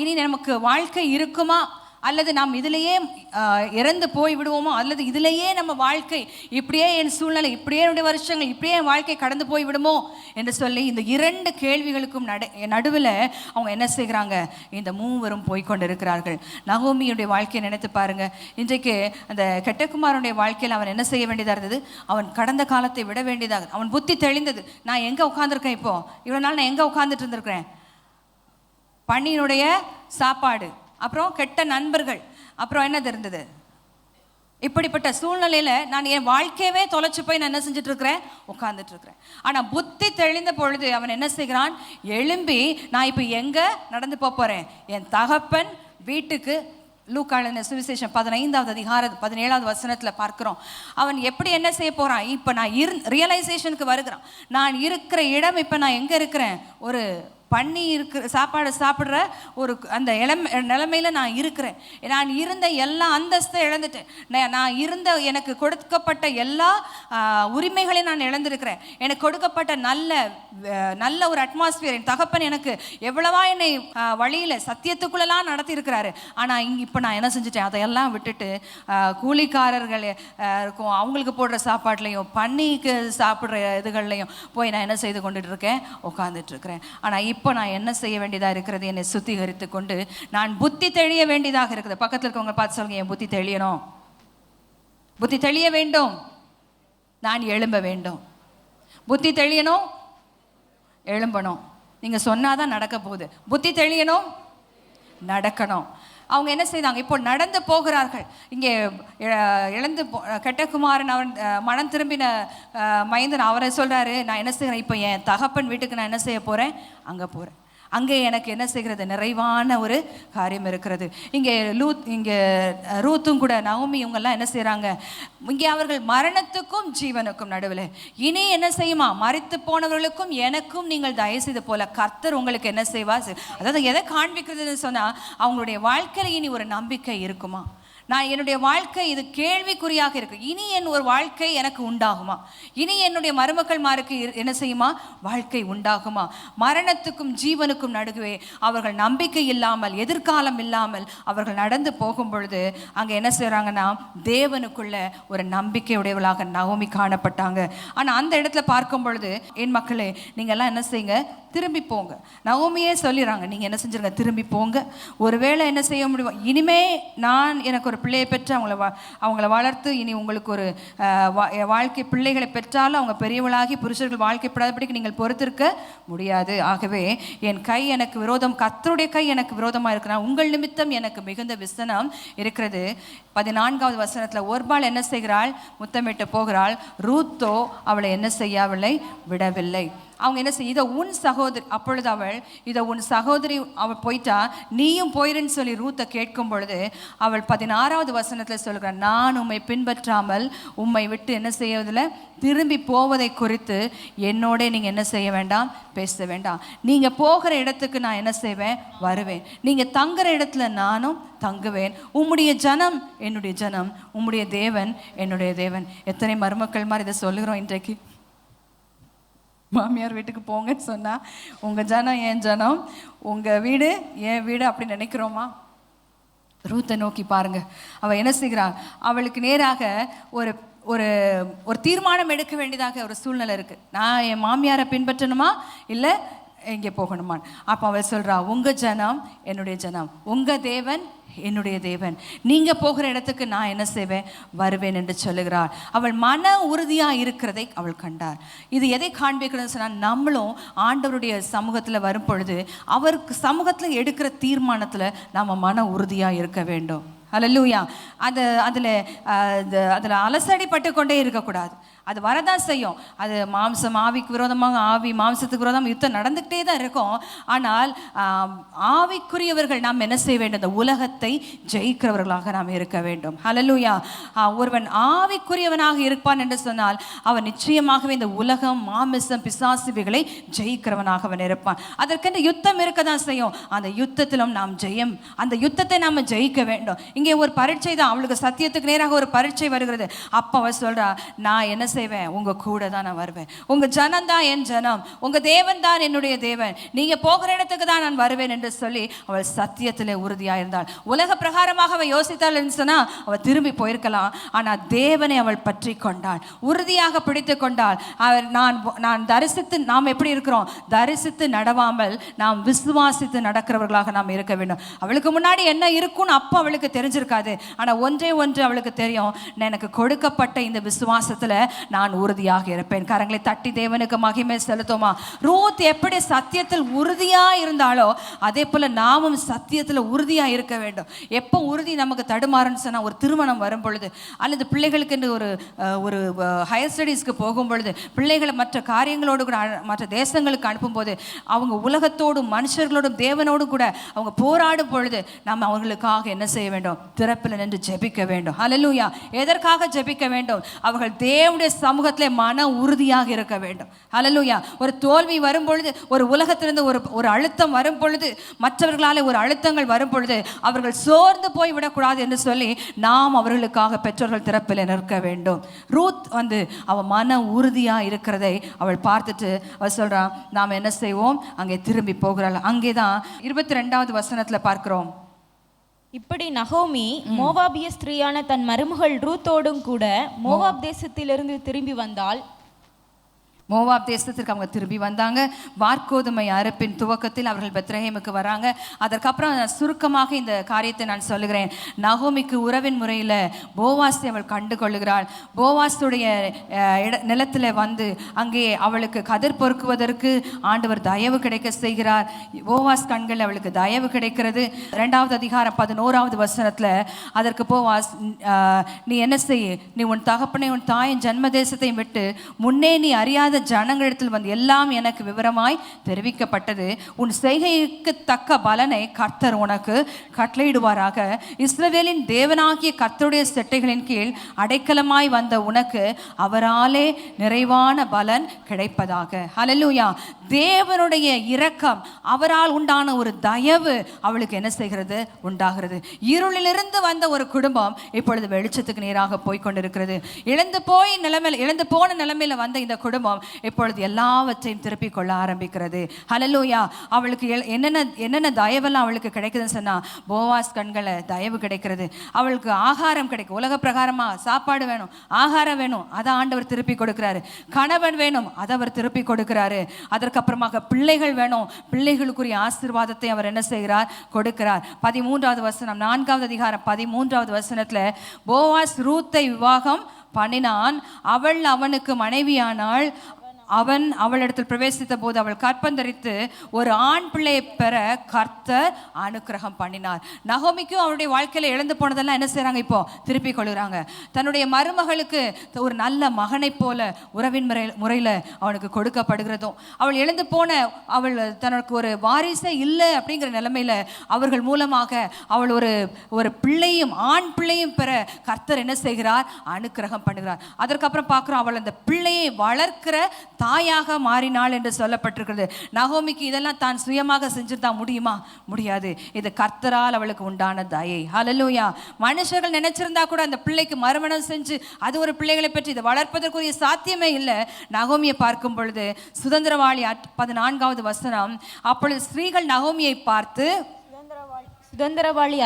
இனி நமக்கு வாழ்க்கை இருக்குமா, அல்லது நாம் இதிலேயே இறந்து போய் விடுவோமோ, அல்லது இதிலேயே நம்ம வாழ்க்கை இப்படியே, என் சூழ்நிலை இப்படியே, என்னுடைய வருஷங்கள் இப்படியே என் வாழ்க்கை கடந்து போய் விடுமோ என்று சொல்லி இந்த 2 கேள்விகளுக்கும் நடுவில் அவங்க என்ன செய்கிறாங்க, இந்த மூவரும் போய்கொண்டிருக்கிறார்கள். நகோமியுடைய வாழ்க்கையை நினைத்து பாருங்க. இன்றைக்கு அந்த கெட்டகுமாரனுடைய வாழ்க்கையில் அவன் என்ன செய்ய வேண்டியதாக இருந்தது, அவன் கடந்த காலத்தை விட வேண்டியதாக, அவன் புத்தி தெளிந்தது. நான் எங்கே உட்காந்துருக்கேன், இப்போ இவ்வளோ நாள் நான் எங்கே உட்காந்துட்டு இருந்திருக்கிறேன், பன்னியினுடைய சாப்பாடு, அப்புறம் கெட்ட நண்பர்கள், அப்புறம் என்னது இருந்தது, இப்படிப்பட்ட சூழ்நிலையில நான் என் வாழ்க்கையவே தொலைச்சு போய் நான் என்ன செஞ்சுட்டு இருக்கிறேன், உட்கார்ந்துட்டு இருக்கிறேன். ஆனா புத்தி தெளிந்த பொழுது அவன் என்ன செய்கிறான், எழும்பி நான் இப்போ எங்க நடந்து போறேன், என் தகப்பன் வீட்டுக்கு. லூக்கான சுவிசேஷம் 15வது அதிகாரம் 17வது வசனத்தில் பார்க்கிறோம். அவன் எப்படி என்ன செய்ய போறான், இப்போ நான் ரியலைசேஷனுக்கு வருகிறான். நான் இருக்கிற இடம் இப்போ நான் எங்க இருக்கிறேன், ஒரு பண்ணி சாப்பாடு சாப்பிட்ற ஒரு அந்த நிலைமையில நான் இருக்கிறேன். நான் இருந்த எல்லா அந்தஸ்தை இழந்துட்டேன். நான் இருந்த எனக்கு கொடுக்கப்பட்ட எல்லா உரிமைகளையும் நான் இழந்திருக்கிறேன். எனக்கு கொடுக்கப்பட்ட நல்ல ஒரு அட்மாஸ்பியர், என் தகப்பன் எனக்கு எவ்வளவா என்னை வழியில் சத்தியத்துக்குள்ளெல்லாம் நடத்தி இருக்கிறாரு. ஆனால் இப்போ நான் என்ன செஞ்சுட்டேன், அதையெல்லாம் விட்டுட்டு கூலிக்காரர்கள் இருக்கும் அவங்களுக்கு போடுற சாப்பாட்லையும் பன்னிக்கு சாப்பிட்ற இதுகள்லையும் போய் நான் என்ன செய்து கொண்டுட்டு இருக்கேன், உட்காந்துட்டு இருக்கிறேன். ஆனால் இப்போ நான் என்ன செய்ய வேண்டியதாக இருக்கிறது? என்னை சுத்திகரித்து கொண்டு நான் புத்தி தெளிய வேண்டியதாக இருக்குது. பக்கத்தில் இருக்கவங்க பார்த்து சொல்லுங்க, என் புத்தி தெளியணும், புத்தி தெளிய வேண்டும், நான் எழும்ப வேண்டும். புத்தி தெளியணும், எழும்பணும். நீங்கள் சொன்னாதான் நடக்க போகுது. புத்தி தெளியணும், நடக்கணும். அவங்க என்ன செய்தாங்க? இப்போ நடந்து போகிறார்கள். இங்கே இழந்து கெட்ட குமாரன் அவன் மனம் திரும்பின மைந்தன் அவரை சொல்கிறாரு, நான் என்ன செய்கிறேன்? இப்போ என் தகப்பன் வீட்டுக்கு நான் என்ன செய்ய போகிறேன்? அங்கே போகிறேன். அங்கே எனக்கு என்ன செய்கிறது? நிறைவான ஒரு காரியம் இருக்கிறது. இங்கே ரூத்தும் கூட நவோமி இவங்கெல்லாம் என்ன செய்கிறாங்க? இங்கே அவர்கள் மரணத்துக்கும் ஜீவனுக்கும் நடுவில் இனி என்ன செய்யுமா? மரித்து போனவர்களுக்கும் எனக்கும் நீங்கள் தயவு செய்து போல கர்த்தர் உங்களுக்கு என்ன செய்வார்? அதாவது எதை காண்பிக்கிறதுன்னு சொன்னால், அவங்களுடைய வாழ்க்கையில் இனி ஒரு நம்பிக்கை இருக்குமா? நான் என்னுடைய வாழ்க்கை இது கேள்விக்குறியாக இருக்கு. இனி என் ஒரு வாழ்க்கை எனக்கு உண்டாகுமா? இனி என்னுடைய மருமக்கள்மாருக்கு என்ன செய்யுமா? வாழ்க்கை உண்டாகுமா? மரணத்துக்கும் ஜீவனுக்கும் நடுவே அவர்கள் நம்பிக்கை இல்லாமல், எதிர்காலம் இல்லாமல் அவர்கள் நடந்து போகும் பொழுது அங்கே என்ன செய்கிறாங்கன்னா, தேவனுக்குள்ள ஒரு நம்பிக்கையுடையவளாக நவோமி காணப்பட்டாங்க. ஆனால் அந்த இடத்துல பார்க்கும் பொழுது, என் மக்களே நீங்கள்லாம் என்ன செய்யுங்க? திரும்பி போங்க. நவோமியே சொல்லிடுறாங்க, நீங்கள் என்ன செஞ்சுருங்க? திரும்பி போங்க. ஒருவேளை என்ன செய்ய முடியும்? இனிமே நான் எனக்கு ஒரு பிள்ளையை பெற்று அவங்கள வளர்த்து இனி உங்களுக்கு ஒரு வாழ்க்கை பிள்ளைகளை பெற்றாலும் அவங்க பெரியவளாகி புருஷர்கள் வாழ்க்கைப்படாதபடிக்கு நீங்கள் பொறுத்திருக்க முடியாது. ஆகவே என் கை எனக்கு விரோதம், கர்த்தருடைய கை எனக்கு விரோதமாக இருக்கிறார். உங்கள் நிமித்தம் எனக்கு மிகுந்த விசனம் இருக்கிறது. 14வது வசனத்தில் ஒர்பாள் என்ன செய்கிறாள்? முத்தமிட்டு போகிறாள். ரூத்தோ அவளை என்ன செய்யவில்லை? விடவில்லை. அவங்க என்ன செய்ய, இதை உன் சகோதரி, அப்பொழுது அவள் இதை உன் சகோதரி அவள் போயிட்டா நீயும் போயிருன்னு சொல்லி ரூத்தை கேட்கும் பொழுது அவள் 16வது வசனத்தில் சொல்கிறாள், நான் உம்மை பின்பற்றாமல் உம்மை விட்டு என்ன செய்வதில்லை? திரும்பி போவதை குறித்து என்னோட நீங்கள் என்ன செய்ய வேண்டாம்? பேச வேண்டாம். நீங்கள் போகிற இடத்துக்கு நான் என்ன செய்வேன்? வருவேன். நீங்கள் தங்குற இடத்துல நானும் தங்குவேன். உம்முடைய ஜனம் என்னுடைய ஜனம், உம்முடைய தேவன் என்னுடைய தேவன். எத்தனை மருமக்கள் மாதிரி இதை சொல்லுகிறோம் இன்றைக்கு. மாமியார் வீட்டுக்கு போங்கன்னு சொன்னால் உங்கள் ஜனம் என் ஜனம், உங்கள் வீடு என் வீடு அப்படின்னு நினைக்கிறோமா? ரூத்தை நோக்கி பாருங்க, அவள் என்ன செய்கிறாள்? அவளுக்கு நேராக ஒரு ஒரு ஒரு தீர்மானம் எடுக்க வேண்டியதாக ஒரு சூழ்நிலை இருக்குது. நான் என் மாமியாரை பின்பற்றணுமா இல்லை எங்கே போகணுமா? அப்போ அவள் சொல்கிறா, உங்கள் ஜனம் என்னுடைய ஜனம், உங்கள் தேவன் என்னுடைய தேவன், நீங்கள் போகிற இடத்துக்கு நான் என்ன செய்வேன்? வருவேன் என்று சொல்லுகிறாள். அவள் மன உறுதியாக இருக்கிறதை அவள் கண்டார். இது எதை காண்பிக்கிறதுன்னு சொன்னால், நம்மளும் ஆண்டவருடைய சமூகத்தில் வரும் பொழுது அவருக்கு சமூகத்தில் எடுக்கிற தீர்மானத்தில் நம்ம மன உறுதியாக இருக்க வேண்டும். அல்லேலூயா. அதில் அலசடிப்பட்டு கொண்டே இருக்கக்கூடாது. அது வரதான் செய்யும். அது மாம்சம் ஆவிக்கு விரோதமாக, ஆவி மாம்சத்துக்கு விரோதமாக யுத்தம் நடந்துக்கிட்டே தான் இருக்கும். ஆனால் ஆவிக்குரியவர்கள் நாம் என்ன செய்ய வேண்டும்? இந்த உலகத்தை ஜெயிக்கிறவர்களாக நாம் இருக்க வேண்டும். அல்லேலூயா. ஒருவன் ஆவிக்குரியவனாக இருப்பான் என்று சொன்னால் அவன் நிச்சயமாகவே இந்த உலகம், மாமிசம், பிசாசுகளை ஜெயிக்கிறவனாக அவன் இருப்பான். அதற்கென்று யுத்தம் இருக்க தான் செய்யும். அந்த யுத்தத்திலும் நாம் ஜெயம், அந்த யுத்தத்தை நாம் ஜெயிக்க வேண்டும். இங்கே ஒரு பரீட்சை தான், அவளுக்கு சத்தியத்துக்கு நேராக ஒரு பரீட்சை வருகிறது. அப்போ அவள் சொல்றா, நான் என்ன செய்வேன்? உங்க கூட தான் நான் வருவேன். உங்க ஜனம் தான் என் ஜனம், உங்க தேவன் தான் என்னுடைய தேவன், நீங்க போகிற இடத்துக்கு தான் நான் வருவேன் என்று சொல்லி அவள் சத்தியத்திலே உறுதியாக இருந்தாள். உலக பிரகாரமாக அவள் யோசித்தாள் என்று சொன்னா அவள் திரும்பி போயிருக்கலாம். ஆனால் தேவனை அவள் பற்றி கொண்டாள், உறுதியாக பிடித்து கொண்டாள். நான் தரிசித்து, நாம் எப்படி இருக்கிறோம்? தரிசித்து நடவாமல் நாம் விசுவாசித்து நடக்கிறவர்களாக நாம் இருக்க வேண்டும். அவளுக்கு முன்னாடி என்ன இருக்கும்னு அப்போ அவளுக்கு தெரிஞ்சிருக்காது. ஆனால் ஒன்று அவளுக்கு தெரியும், எனக்கு கொடுக்கப்பட்ட இந்த விசுவாசத்தில் நான் உறுதியாக இருப்பேன். கரங்களை தட்டி தேவனுக்கு மகிமை செலுத்துமா? ரூத் எப்படி சத்தியத்தில் உறுதியாக இருந்தாலோ அதே போல நாமும் சத்தியத்தில் உறுதியாக இருக்க வேண்டும். எப்போ உறுதி நமக்கு தடுமாறுன்னு சொன்னால், ஒரு திருமணம் வரும் பொழுது, அல்லது பிள்ளைகளுக்கு ஒரு ஹையர் ஸ்டடீஸ்க்கு போகும் பொழுது, பிள்ளைகளை மற்ற காரியங்களோடு கூட மற்ற தேசங்களுக்கு அனுப்பும்போது, அவங்க உலகத்தோடும் மனுஷர்களோடும் தேவனோடும் கூட அவங்க போராடும் பொழுது நம்ம அவர்களுக்காக என்ன செய்ய வேண்டும்? திறப்பில் நின்று ஜெபிக்க வேண்டும். அல்லேலூயா. எதற்காக ஜெபிக்க வேண்டும்? அவர்கள் தேவனுடைய சமூகத்திலே மன உறுதியாக இருக்க வேண்டும். அல்லேலூயா. ஒரு தோல்வி வரும் பொழுது, ஒரு உலகத்திலிருந்து ஒரு அழுத்தம் வரும் பொழுது, மற்றவர்களால் ஒரு அழுத்தங்கள் வரும் பொழுது அவர்கள் சோர்ந்து போய் விடக்கூடாது என்று சொல்லி நாம் அவர்களுக்காக பெற்றோர்கள் திறப்பில் நிற்க வேண்டும். ரூத் அவள் மன உறுதியாக இருக்கிறதை அவள் பார்த்துட்டு அவள் சொல்றான், நாம் என்ன செய்வோம்? அங்கே திரும்பி போகிறாள். அங்கேதான் 22வது வசனத்தில் பார்க்கிறோம். இப்படி நகோமி மோவாபிய ஸ்திரீயான தன் மருமகள் ரூத்தோடும் கூட மோவாப் தேசத்திலிருந்து திரும்பி வந்தாள். மோவாப் தேசத்திற்கு அவங்க திரும்பி வந்தாங்க. வார்கோதுமை அறுப்பின் துவக்கத்தில் அவர்கள் பெத்லகேமுக்கு வராங்க. அதற்கப்புறம் சுருக்கமாக இந்த காரியத்தை நான் சொல்லுகிறேன். நகோமிக்கு உறவின் முறையில் போவாஸை அவள் கண்டு கொள்ளுகிறாள். போவாஸுடைய நிலத்தில் வந்து அங்கே அவளுக்கு கதிர் பொறுக்குவதற்கு ஆண்டவர் தயவு கிடைக்க செய்கிறார். போவாஸ் கண்கள் அவளுக்கு தயவு கிடைக்கிறது. 2வது அதிகாரம் 11வது வசனத்தில் அதற்கு போவாஸ், நீ என்ன செய்ய, நீ உன் தகப்பனை உன் தாயின் ஜன்ம தேசத்தையும் விட்டு முன்னே நீ அறியாத ஜனங்களிடத்தில் வந்து எல்லாம் எனக்கு விவரமாய் தெரிவிக்கப்பட்டது. உன் செய்கைக்கு தக்க பலனை கர்த்தர் உனக்கு கட்டளையிடுவாராக. இஸ்ரவேலின் தேவனாகிய கர்த்தருடைய செட்டைகளின் கீழ் அடைக்கலமாய் வந்த உனக்கு அவராலே நிறைவான பலன் கிடைப்பதாக. ஹல்லேலூயா. தேவனுடைய இரக்கம், அவரால் உண்டான ஒரு தயவு அவளுக்கு என்ன செய்கிறது, உண்டாகிறது. இருளிலிருந்து வந்த ஒரு குடும்பம் இப்பொழுது வெளிச்சத்துக்கு நேராக போய்கொண்டிருக்கிறது. இழந்து போன நிலைமையில வந்த இந்த குடும்பம் இப்பொழுது எல்லாவற்றையும் திருப்பி கொள்ள ஆரம்பிக்கிறது. ஹல்லேலூயா. அவளுக்கு என்னென்ன தயவெல்லாம் அவளுக்கு கிடைக்குதுன்னு சொன்னா, போவாஸ் கண்களை தயவு கிடைக்கிறது. அவளுக்கு ஆகாரம் கிடைக்கும். உலக பிரகாரமா சாப்பாடு வேணும், ஆகாரம் வேணும், அதை ஆண்டவர் திருப்பி கொடுக்கிறாரு. கணவன் வேணும், அதை அவர் திருப்பி கொடுக்கிறாரு. அதற்கப்புறமாக பிள்ளைகள் வேணும், பிள்ளைகளுக்குரிய ஆசீர்வாதத்தை அவர் என்ன செய்கிறார், கொடுக்கிறார். 13வது வசனம், 4வது அதிகாரம் 13வது வசனத்துல, போவாஸ் ரூத்தை விவாகம் பண்ணினான், அவள் அவனுக்கு மனைவியானாள். அவன் அவளிடத்தில் பிரவேசித்த போது அவள் கற்பந்தரித்து ஒரு ஆண் பிள்ளையை பெற கர்த்தர் அனுக்கிரகம் பண்ணினார். நகோமிக்கும் அவருடைய வாழ்க்கையில இழந்து போனதெல்லாம் என்ன செய்யறாங்க, இப்போ திருப்பி கொள்ளுறாங்க. தன்னுடைய மருமகளுக்கு ஒரு நல்ல மகனை போல உறவின் முறையில் அவனுக்கு கொடுக்கப்படுகிறதும், அவள் இழந்து போன அவள் தனக்கு ஒரு வாரிசே இல்லை அப்படிங்கிற நிலைமையில அவர்கள் மூலமாக அவள் ஒரு பிள்ளையும் ஆண் பிள்ளையும் பெற கர்த்தர் என்ன செய்கிறார், அனுக்கிரகம் பண்ணுகிறார். அதற்கப்புறம் பார்க்கிறோம், அவள் அந்த பிள்ளையை வளர்க்கிற தாயாக மாறினாள் என்று சொல்லப்பட்டிருக்கிறது. நகோமிக்கு இதெல்லாம் தான் சுயமாக செஞ்சுட்டா முடியுமா? முடியாது. இது கர்த்தரால் அவளுக்கு உண்டான தயை. ஹல்லேலூயா. மனுஷர்கள் நினைச்சிருந்தா கூட அந்த பிள்ளைக்கு மறுமணம் செஞ்சு அது ஒரு பிள்ளைகளை பற்றி இதை வளர்ப்பதற்குரிய சாத்தியமே இல்லை. நகோமியை பார்க்கும் பொழுது சுதந்திரவாளி 14வது வசனம், அப்பொழுது ஸ்திரீகள் நகோமியை பார்த்து, சுதந்திரவாளி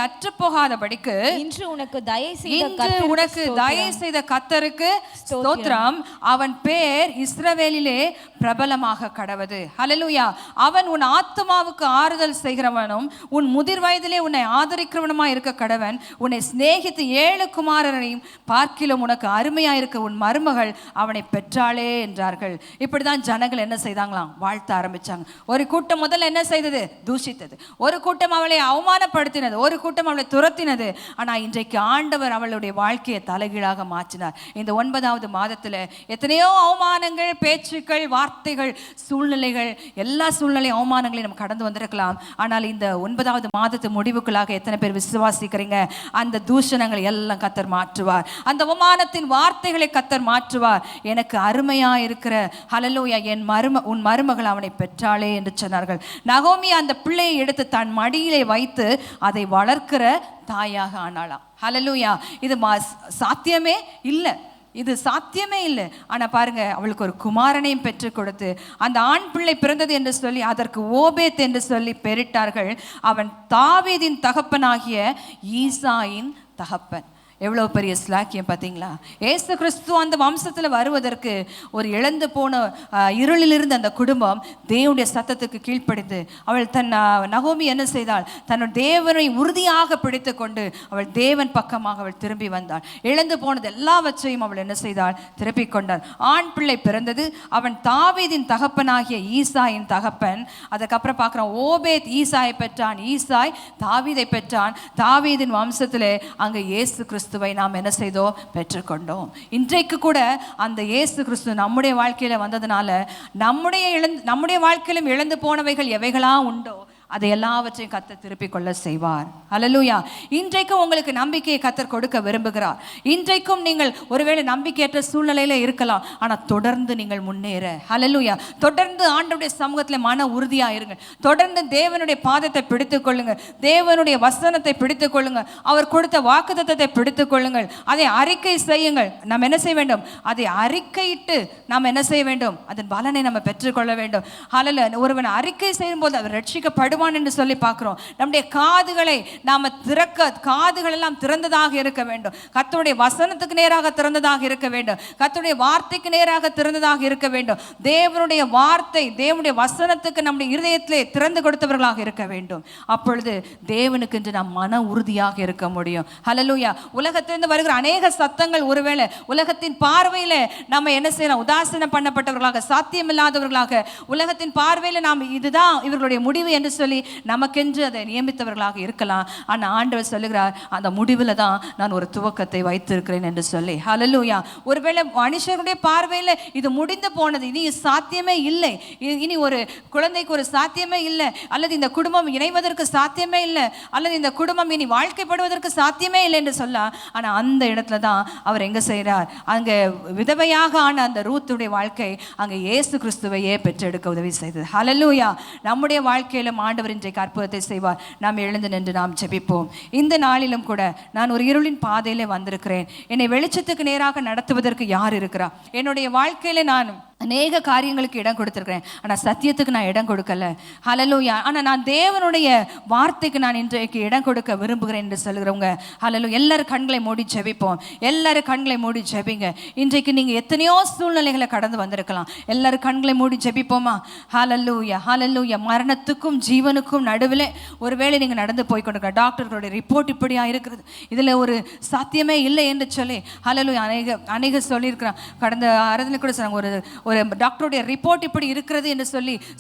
அற்று போகாதபடிக்கு இன்று உனக்கு தயை செய்த கர்த்தருக்கு ஸ்தோத்திரம், அவன் பேர் இஸ்ரவேலிலே பிரபலமாக கடவது. ஹல்லேலூயா. அவன் உன் ஆத்துமாவுக்கு ஆறுதல் செய்கிறவனும் உன் முதிர் வயதிலே உன்னை ஆதரிக்கிறவனுமாய் இருக்க கடவன். உன்னை சிநேகித்து 7 குமாரரையும் பார்க்கிலும் உனக்கு அருமையாயிருக்க உன் மருமகள் அவனை பெற்றாளே என்றார்கள். இப்படிதான் ஜனங்கள் என்ன செய்தாங்களாம், வாழ்த்த ஆரம்பிச்சாங்க. ஒரு கூட்டம் முதல்ல என்ன செய்தது, தூஷித்தது. ஒரு கூட்டம் அவளை அவமானப்படுத்தினது, ஒரு கூட்டம் அவளை துரத்தினது. ஆனா இன்றைக்கு ஆண்டவர் அவளுடைய வாழ்க்கையை தலைகீழாக மாற்றினார். இந்த 9வது மாதத்துல எத்தனையோ அவமானங்கள், பேச்சுக்கள், வார்த்தைகள், சூழ்நிலைகள், எல்லா சூழ்நிலை அவமானங்களையும் நம்ம கடந்து வந்திருக்கலாம். ஆனால் இந்த 9வது மாதத்து முடிவுக்குள்ளாக எத்தனை பேர் விசுவாசிக்கிறீங்க, அந்த தூஷணங்களை எல்லாம் கர்த்தர் மாற்றுவார். அந்த அவமானத்தின் வார்த்தைகளை கர்த்தர் மாற்றுவார். எனக்கு அருமையா இருக்கிற ஹல்லேலூயா உன் மருமகள் அவனை பெற்றாளே என்று சொன்னார்கள். நகோமி அந்த பிள்ளையை எடுத்து தன் மடியிலே வைத்து அதை வளர்க்கிற தாயாக ஆனாளாம். ஹல்லேலூயா. இது சாத்தியமே இல்லை, இது சாத்தியமே இல்லை. ஆனால் பாருங்க, அவளுக்கு ஒரு குமாரனையும் பெற்றுக் கொடுத்து அந்த ஆண் பிள்ளை பிறந்தது என்று சொல்லி அதற்கு ஓபேத் என்று சொல்லி பெயரிட்டார்கள். அவன் தாவீதின் தகப்பனாகிய ஈசாயின் தகப்பன். எவ்வளோ பெரிய ஸ்லாக்கியம் பார்த்தீங்களா? ஏசு கிறிஸ்து அந்த வம்சத்தில் வருவதற்கு ஒரு இழந்து போன இருளிலிருந்து அந்த குடும்பம் தேவனுடைய சத்தத்துக்கு கீழ்ப்படிந்து அவள் நகோமி என்ன செய்தாள், தன்னோட தேவனை உறுதியாக பிடித்து கொண்டு அவள் தேவன் பக்கமாக அவள் திரும்பி வந்தாள். இழந்து போனது எல்லாவற்றையும் அவள் என்ன செய்தாள், திருப்பி கொண்டாள். ஆண் பிள்ளை பிறந்தது. அவன் தாவீதின் தகப்பனாகிய ஈசாயின் தகப்பன். அதுக்கப்புறம் பார்க்குறான், ஓபேத் ஈசாயை பெற்றான், ஈசாய் தாவீதை பெற்றான். தாவீதின் வம்சத்திலே அங்கே இயேசு கிறிஸ்துவை நாம் என்ன செய்தோம், பெற்றுக்கொண்டோம். இன்றைக்கு கூட அந்த இயேசு கிறிஸ்து நம்முடைய வாழ்க்கையில வந்ததுனால நம்முடைய வாழ்க்கையிலும் இழந்து போனவைகள் எவைகளா உண்டோ அதை எல்லாவற்றையும் கர்த்தர் திருப்பிக் கொள்ள செய்வார். ஹல்லேலூயா. இன்றைக்கும் உங்களுக்கு நம்பிக்கையை கர்த்தர் கொடுக்க விரும்புகிறார். இன்றைக்கும் நீங்கள் ஒருவேளை நம்பிக்கையற்ற சூழ்நிலையில இருக்கலாம், ஆனால் தொடர்ந்து நீங்கள் முன்னேற, ஹல்லேலூயா, தொடர்ந்து ஆண்டவருடைய சமூகத்தில் மன உறுதியாக இருங்க. தொடர்ந்து தேவனுடைய பாதத்தை பிடித்துக் கொள்ளுங்க, தேவனுடைய வசனத்தை பிடித்துக் கொள்ளுங்க, அவர் கொடுத்த வாக்குத்தத்தத்தை பிடித்துக் கொள்ளுங்கள், அதை அறிக்கை செய்யுங்கள். நாம் என்ன செய்ய வேண்டும், அதை அறிக்கையிட்டு நாம் என்ன செய்ய வேண்டும், அதன் பலனை நம்ம பெற்றுக்கொள்ள வேண்டும். ஹல்லேலூயா. ஒருவன் அறிக்கை செய்யும் போது அவர் ரட்சிக்கப்படும் விடுவான் என்று சொல்லி பார்க்கிறோம். நம்முடைய காதுகளை நாம காதுகள் எல்லாம் திறந்ததாக இருக்க வேண்டும். கர்த்தருடைய வசனத்துக்கு நேராக திறந்ததாக இருக்க வேண்டும். கர்த்தருடைய வார்த்தைக்கு நேராக திறந்ததாக இருக்க வேண்டும். தேவனுடைய வார்த்தை, தேவனுடைய வசனத்துக்கு நம்முடைய இருதயத்திலே திறந்து கொடுத்தவர்களாக இருக்க வேண்டும். அப்பொழுது தேவனுக்கு என்று நாம் மன உறுதியாக இருக்க முடியும். ஹல்லேலூயா. உலகத்திலிருந்து வருகிற அநேக சத்தங்கள் ஒருவேளை உலகத்தின் பார்வையில நம்ம என்ன செய்யலாம், உதாசீனம் பண்ணப்பட்டவர்களாக, சாத்தியமில்லாதவர்களாக, உலகத்தின் பார்வையில நாம் இதுதான் இவர்களுடைய முடிவு என்று சொல்லி நமக்கென்று அதை நியமித்தவர்களாக இருக்கலாம். ஆனால் ஆண்டவர் சொல்லுகிறார், அந்த முடிவில் தான் நான் ஒரு துவக்கத்தை வைத்திருக்கிறேன் என்று சொல்லி. ஹல்லேலூயா. ஒருவேளை மனுஷருடைய பார்வையில் இது முடிந்து போனது, இனி சாத்தியமே இல்லை, இனி ஒரு குழந்தைக்கு ஒரு சாத்தியமே இல்லை, அல்லது இந்த குடும்பம் இணைவதற்கு சாத்தியமே இல்லை, அல்லது இந்த குடும்பம் இனி வாழ்க்கைப்படுவதற்கு சாத்தியமே இல்லை என்று சொல்ல, ஆனால் அந்த இடத்துல தான் அவர் எங்க செய்கிறார், அங்கே விதவையாக ஆன அந்த ரூத்துடைய வாழ்க்கை அங்கே இயேசு கிறிஸ்துவையே பெற்றெடுக்க உதவி செய்தது. ஹல்லேலூயா. நம்முடைய வாழ்க்கையிலும் ஆண்டவர் இன்றைக்கு அற்புதத்தை செய்வார். நாம் எழுந்து நின்று நாம் ஜெபிப்போம். இந்த நாளிலும் கூட நான் ஒரு இருளின் பாதையிலே வந்திருக்கிறேன், என்னை வெளிச்சத்துக்கு நேராக நடத்துவதற்கு யார் இருக்கிறா? என்னுடைய வாழ்க்கையில நான் அநேக காரியங்களுக்கு இடம் கொடுத்துருக்கிறேன், ஆனால் சத்தியத்துக்கு நான் இடம் கொடுக்கல. ஹல்லேலூயா. ஆனால் நான் தேவனுடைய வார்த்தைக்கு நான் இன்றைக்கு இடம் கொடுக்க விரும்புகிறேன் என்று சொல்கிறவங்க, ஹல்லேலூயா, எல்லாரும் கண்களை மூடி ஜெபிப்போம். எல்லாரும் கண்களை மூடி ஜெபிங்க. இன்றைக்கு நீங்கள் எத்தனையோ சூழ்நிலைகளை கடந்து வந்திருக்கலாம். எல்லாரும் கண்களை மூடி ஜெபிப்போமா? ஹல்லேலூயா, ஹல்லேலூயா. மரணத்துக்கும் ஜீவனுக்கும் நடுவில் ஒருவேளை நீங்கள் நடந்து போய் கொண்டிருக்க, டாக்டர்களுடைய ரிப்போர்ட் இப்படியா இருக்கிறது, இதில் ஒரு சாத்தியமே இல்லை என்று சொல்லி, ஹல்லேலூயா, அநேக சொல்லியிருக்கிறான். கடந்த ஆராதனை கூட சொன்னாங்க, ஒரு டாக்டருடைய ரிப்போர்ட் இப்படி இருக்கிறது என்று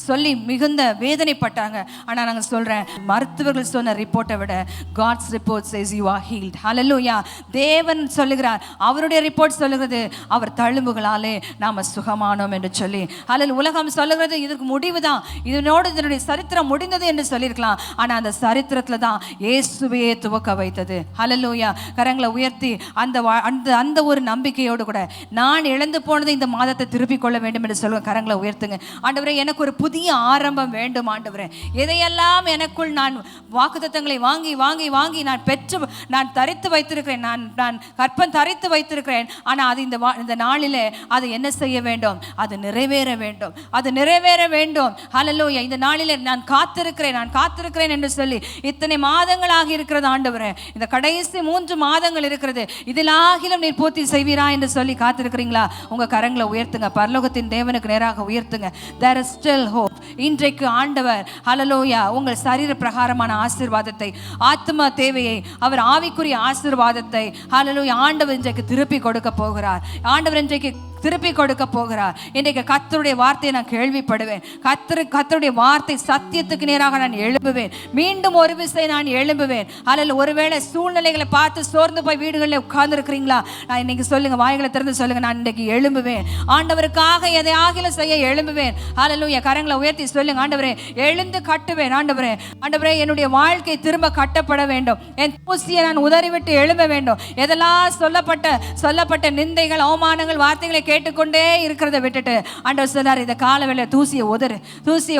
சொல்லி மிகுந்த வேதனைப்பட்டாங்க. ஆனால் நாங்கள் சொல்கிறேன், மருத்துவர்கள் சொன்ன ரிப்போர்ட்டை விட God's report says you are healed. ஹல்லேலூயா. தேவன் சொல்லுகிறார், அவருடைய ரிப்போர்ட் சொல்லுகிறது, அவர் தழும்புகளாலே நாம் சுகமானோம் என்று சொல்லி. அல்லது உலகம் சொல்லுகிறது இதற்கு முடிவு தான், இதனுடைய சரித்திரம் முடிந்தது என்று சொல்லியிருக்கலாம். ஆனால் அந்த சரித்திரத்தில் தான் இயேசுவையே துவக்க வைத்தது. ஹல்லேலூயா. கரங்களை உயர்த்தி அந்த ஒரு நம்பிக்கையோடு கூட நான் இழந்து போனதை இந்த மாதத்தை திருப்பிக் கொள்ள வேண்டும் என்று சொல்லுங்க. கரங்களை உயர்த்துங்க. ஆண்டவரே, எனக்கு ஒரு புதிய ஆரம்பம் வேண்டும். ஆண்டவரே, எதையெல்லாம் எனக்குள் நான் வாக்குத்தத்தங்களை வாங்கி வாங்கி வாங்கி நான் தரித்து வைத்திருக்கிறேன், நான் கற்பன் தரித்து வைத்திருக்கிறேன். ஆனால் அது இந்த நாளிலே அது என்ன செய்ய வேண்டும்? அது நிறைவேற வேண்டும், அது நிறைவேற வேண்டும். ஹல்லேலூயா. இந்த நாளிலே நான் காத்திருக்கிறேன் என்று சொல்லி இத்தனை மாதங்களாக இருக்கிறது ஆண்டவரே, இந்த கடைசி 3 மாதங்கள் இருக்கிறது, இதிலாகிலும் நீர் பூர்த்தி செய்வீரா என்று சொல்லி காத்திருக்கிறீங்களா? உங்க கரங்களை உயர்த்துங்க. பரலோகத்தின் தேவனுக்கு நேராக உயர்த்துங்க. There is still hope. இன்றைக்கு ஆண்டவர், ஹல்லேலூயா, உங்கள் சரீர பிரகாரமான ஆசீர்வாதத்தை, ஆத்மா தேவையை, அவர் ஆவிக்குரிய ஆசீர்வாதத்தை, ஹல்லேலூயா, ஆண்டவர் இன்றைக்கு திருப்பி கொடுக்க போகிறார். ஆண்டவர் இன்றைக்கு திருப்பி கொடுக்க போகிறார். இன்றைக்கு கர்த்தருடைய வார்த்தையை நான் கேள்விப்படுவேன். கர்த்தருடைய வார்த்தை சத்தியத்துக்கு நேராக நான் எழும்புவேன். மீண்டும் ஒரு விசை நான் எழும்புவேன். அல்ல ஒருவேளை சூழ்நிலைகளை பார்த்து சோர்ந்து போய் வீடுகளில் உட்கார்ந்து இருக்கிறீங்களா? நான் இன்னைக்கு சொல்லுங்க, வாய்களை திறந்து சொல்லுங்க, நான் இன்றைக்கு எழும்புவேன். ஆண்டவருக்காக எதை ஆகிலும் செய்ய எழும்புவேன். ஹல்லேலூயா. கரங்களை உயர்த்தி சொல்லுங்க, ஆண்டவரே, எழுந்து கட்டுவேன். ஆண்டவரே, என்னுடைய வாழ்க்கை திரும்ப கட்டப்பட வேண்டும். என் தூசியை நான் உதறிவிட்டு எழும்ப வேண்டும். எதெல்லாம் சொல்லப்பட்ட நிந்தைகள், அவமானங்கள், வார்த்தைகளை கேட்டுக்கொண்டே இருக்கிறத விட்டுட்டு ஆண்டவர் சொன்னார், இந்த காலவேளை தூசியை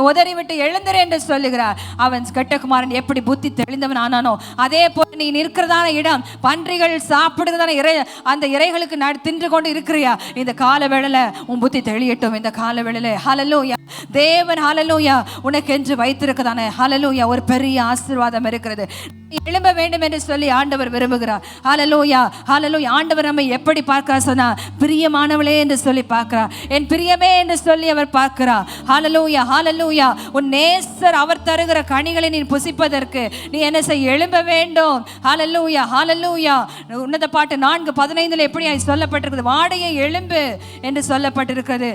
உதறி விட்டு எழுந்துரு என்று சொல்லுகிறார். அவன் கெட்டகுமாரன் எப்படி புத்தி தெளிந்தவன் ஆனானோ அதே போல நீ நிற்கிறதான இடம் பன்றிகள் சாப்பிடுறதான அந்த இறைகளுக்கு தின்று கொண்டு இருக்கிறியா? இந்த காலவேளையில உன் புத்தி தெளியட்டும். இந்த காலவேளையில ஹல்லேலூயா, தேவன் ஹல்லேலூயா உனக்கு என்று வைத்திருக்கதான ஹல்லேலூயா ஒரு பெரிய ஆசீர்வாதம் இருக்கிறது. எழும்ப வேண்டும் என்று சொல்லி ஆண்டவர் விரும்புகிறார். ஹல்லேலூயா, ஹல்லேலூயா. ஆண்டவர் நம்மை எப்படி பார்க்கிறார் சொன்னா, பிரியமானவளே என்று சொல்லி பார்க்கிறார், என் பிரியமே என்று சொல்லி அவர் பார்க்கிறார். ஹல்லேலூயா, ஹல்லேலூயா. உன் நேசர் அவர் தருகிற கனிகளை நீ புசிப்பதற்கு நீ என்ன செய்ய? எழும்ப வேண்டும். ஹல்லேலூயா, ஹல்லேலூயா. உன்னத பாட்டு 4:15 எப்படி சொல்லப்பட்டிருக்கிறது? வாடையை எழும்பு என்று சொல்லப்பட்டிருக்கிறது.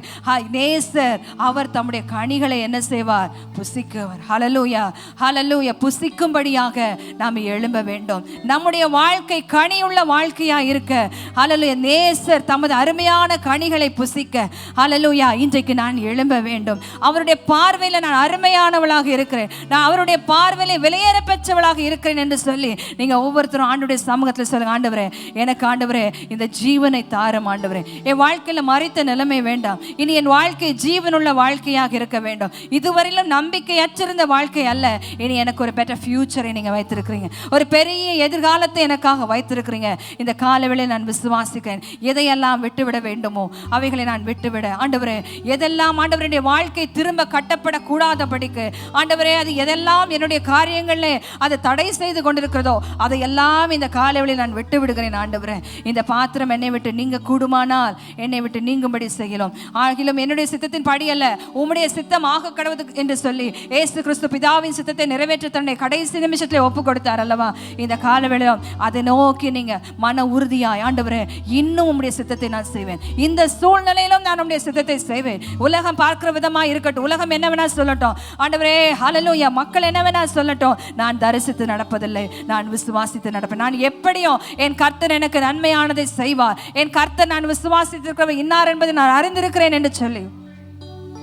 நேசர் அவர் தம்முடைய கனிகளை என்ன செய்வார்? புசிக்குவார். ஹல்லேலூயா, ஹல்லேலூயா. புசிக்கும்படியாக நாம் எழும்ப வேண்டும். நம்முடைய வாழ்க்கை கனியுள்ள வாழ்க்கையா இருக்க, ஹல்லேலூயா, நேசர் தமது அருமையான கனிகளை புசிக்க, ஹல்லேலூயா, இன்றைக்கு நான் எழும்ப வேண்டும். அவருடைய பார்வையில நான் அருமையானவளாக இருக்கிறேன், நான் அவருடைய பார்வையில விலையேற பெற்றவளாக இருக்கிறேன் என்று சொல்லி நீங்க ஒவ்வொருத்தரும் ஆண்டவருடைய சமூகத்தில் சொல்லுங்க, ஆண்டவரே, எனக்கு ஆண்டவரே இந்த ஜீவனை தாரும். ஆண்டவரே, என் வாழ்க்கையில மறித்த நிலைமை வேண்டாம், இனி என் வாழ்க்கை ஜீவனுள்ள வாழ்க்கையாக இருக்க வேண்டும். இதுவரையிலும் நம்பிக்கையற்றிருந்த வாழ்க்கை அல்ல, இனி எனக்கு ஒரு பெட்டர் ஃபியூச்சரை நீங்க வைத்திருக்கிறீங்க, ஒரு பெரிய எதிர்காலத்தை எனக்காக வைத்திருக்கிறீங்க. இந்த காலவேளையில் நான் விசுவாசிக்கிறேன். எதையெல்லாம் விட்டுவிட வேண்டுமோ அவைகளை நான் விட்டுவிட ஆண்டவரே, எதெல்லாம் ஆண்டவருடைய வாழ்க்கை திரும்ப கட்டப்படக்கூடாதபடிக்கு ஆண்டவரே, அது எதெல்லாம் என்னுடைய காரியங்களில் அதை தடை செய்து கொண்டிருக்கிறதோ அதையெல்லாம் இந்த காலைவெளியில் நான் விட்டு விடுகிறேன் ஆண்டவரே. இந்த பாத்திரம் என்னை விட்டு நீங்க கூடுமானால் என்னை விட்டு நீங்கும்படி செய்யலாம். ஆகிலும் என்னுடைய சித்தத்தின் படி அல்ல, உம்முடைய சித்தம் ஆக கடவுது என்று சொல்லி இயேசு கிறிஸ்து பிதாவின் சித்தத்தை நிறைவேற்ற தன்னை கடைசி நிமிஷத்தில் ஒப்பு கொடுத்தார் அல்லவா. இந்த காலவேளையிலும் அதை நோக்கி நீங்க மன உறுதியாய் ஆண்டவரே, இன்னும் உம்முடைய சித்தத்தை நான் செய்வேன், இந்த சூழ்நிலையிலும் நான் உம்முடைய சித்தத்தை செய்வேன். உலகம் பார்க்கிற விதமா இருக்கட்டும், உலகம் என்ன வேணா சொல்லட்டும் ஆண்டவரே, ஹல்லேலூயா, மக்கள் என்ன வேணா சொல்லட்டும், நான் தரிசித்து நடப்பதில்லை, நான் விசுவாசித்து நடப்பேன். நான் எப்படியும் என் கர்த்தர் எனக்கு நன்மையானதை செய்வார், என் கர்த்தர் நான் விசுவாசித்திருக்கிறவர் இன்னார் என்பதை நான் அறிந்திருக்கிறேன் என்று சொல்லி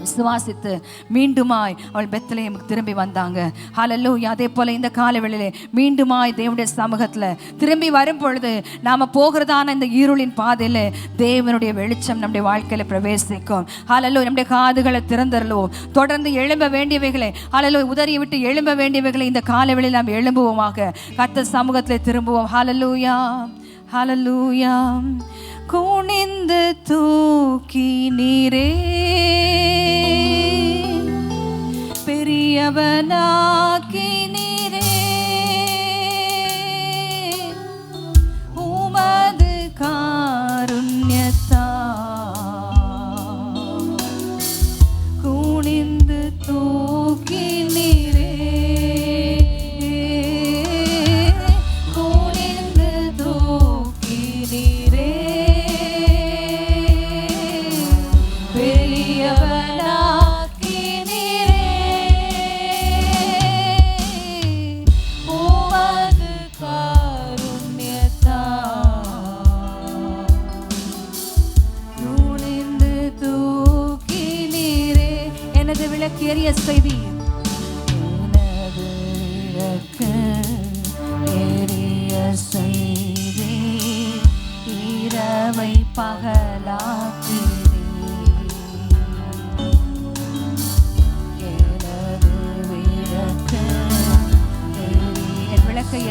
விசுவாசித்து மீண்டுமாய் அவள் பெத்லகேமுக்கு திரும்பி வந்தாங்க. ஹல்லேலூயா. அதே போல இந்த காலவேளையிலே மீண்டுமாய் தேவனுடைய சமூகத்தில் திரும்பி வரும் பொழுது நாம போகிறதான இந்த இருளின் பாதையில தேவனுடைய வெளிச்சம் நம்முடைய வாழ்க்கையில பிரவேசிக்கும். ஹல்லேலூயா. நம்முடைய காதுகளை திறந்தருளுவோம். தொடர்ந்து எழும்ப வேண்டியவைகளை ஹல்லேலூயா உதறியை விட்டு எழும்ப வேண்டியவைகளை இந்த காலவேளையில் நாம் எழும்புவோமாக. கர்த்தர் சமூகத்தில் திரும்புவோம். ஹல்லேலூயா, ஹல்லேலூயா. குனிந்து தூக்கி நீரே பெரியவனாக்கி நீரே, உமது காருண்யத்தா குனிந்து தூக்கி நீரே, குனிந்து தூக்கி நீரே பெரியவனாக்கி நீரே, உமது காருண்யத்தா குனிந்து தூக்கி நீரே. எனது விளக்கு எரிய செய்தி, எனது விளக்கு எரிய செய்தி, இரவை பகலாக்கி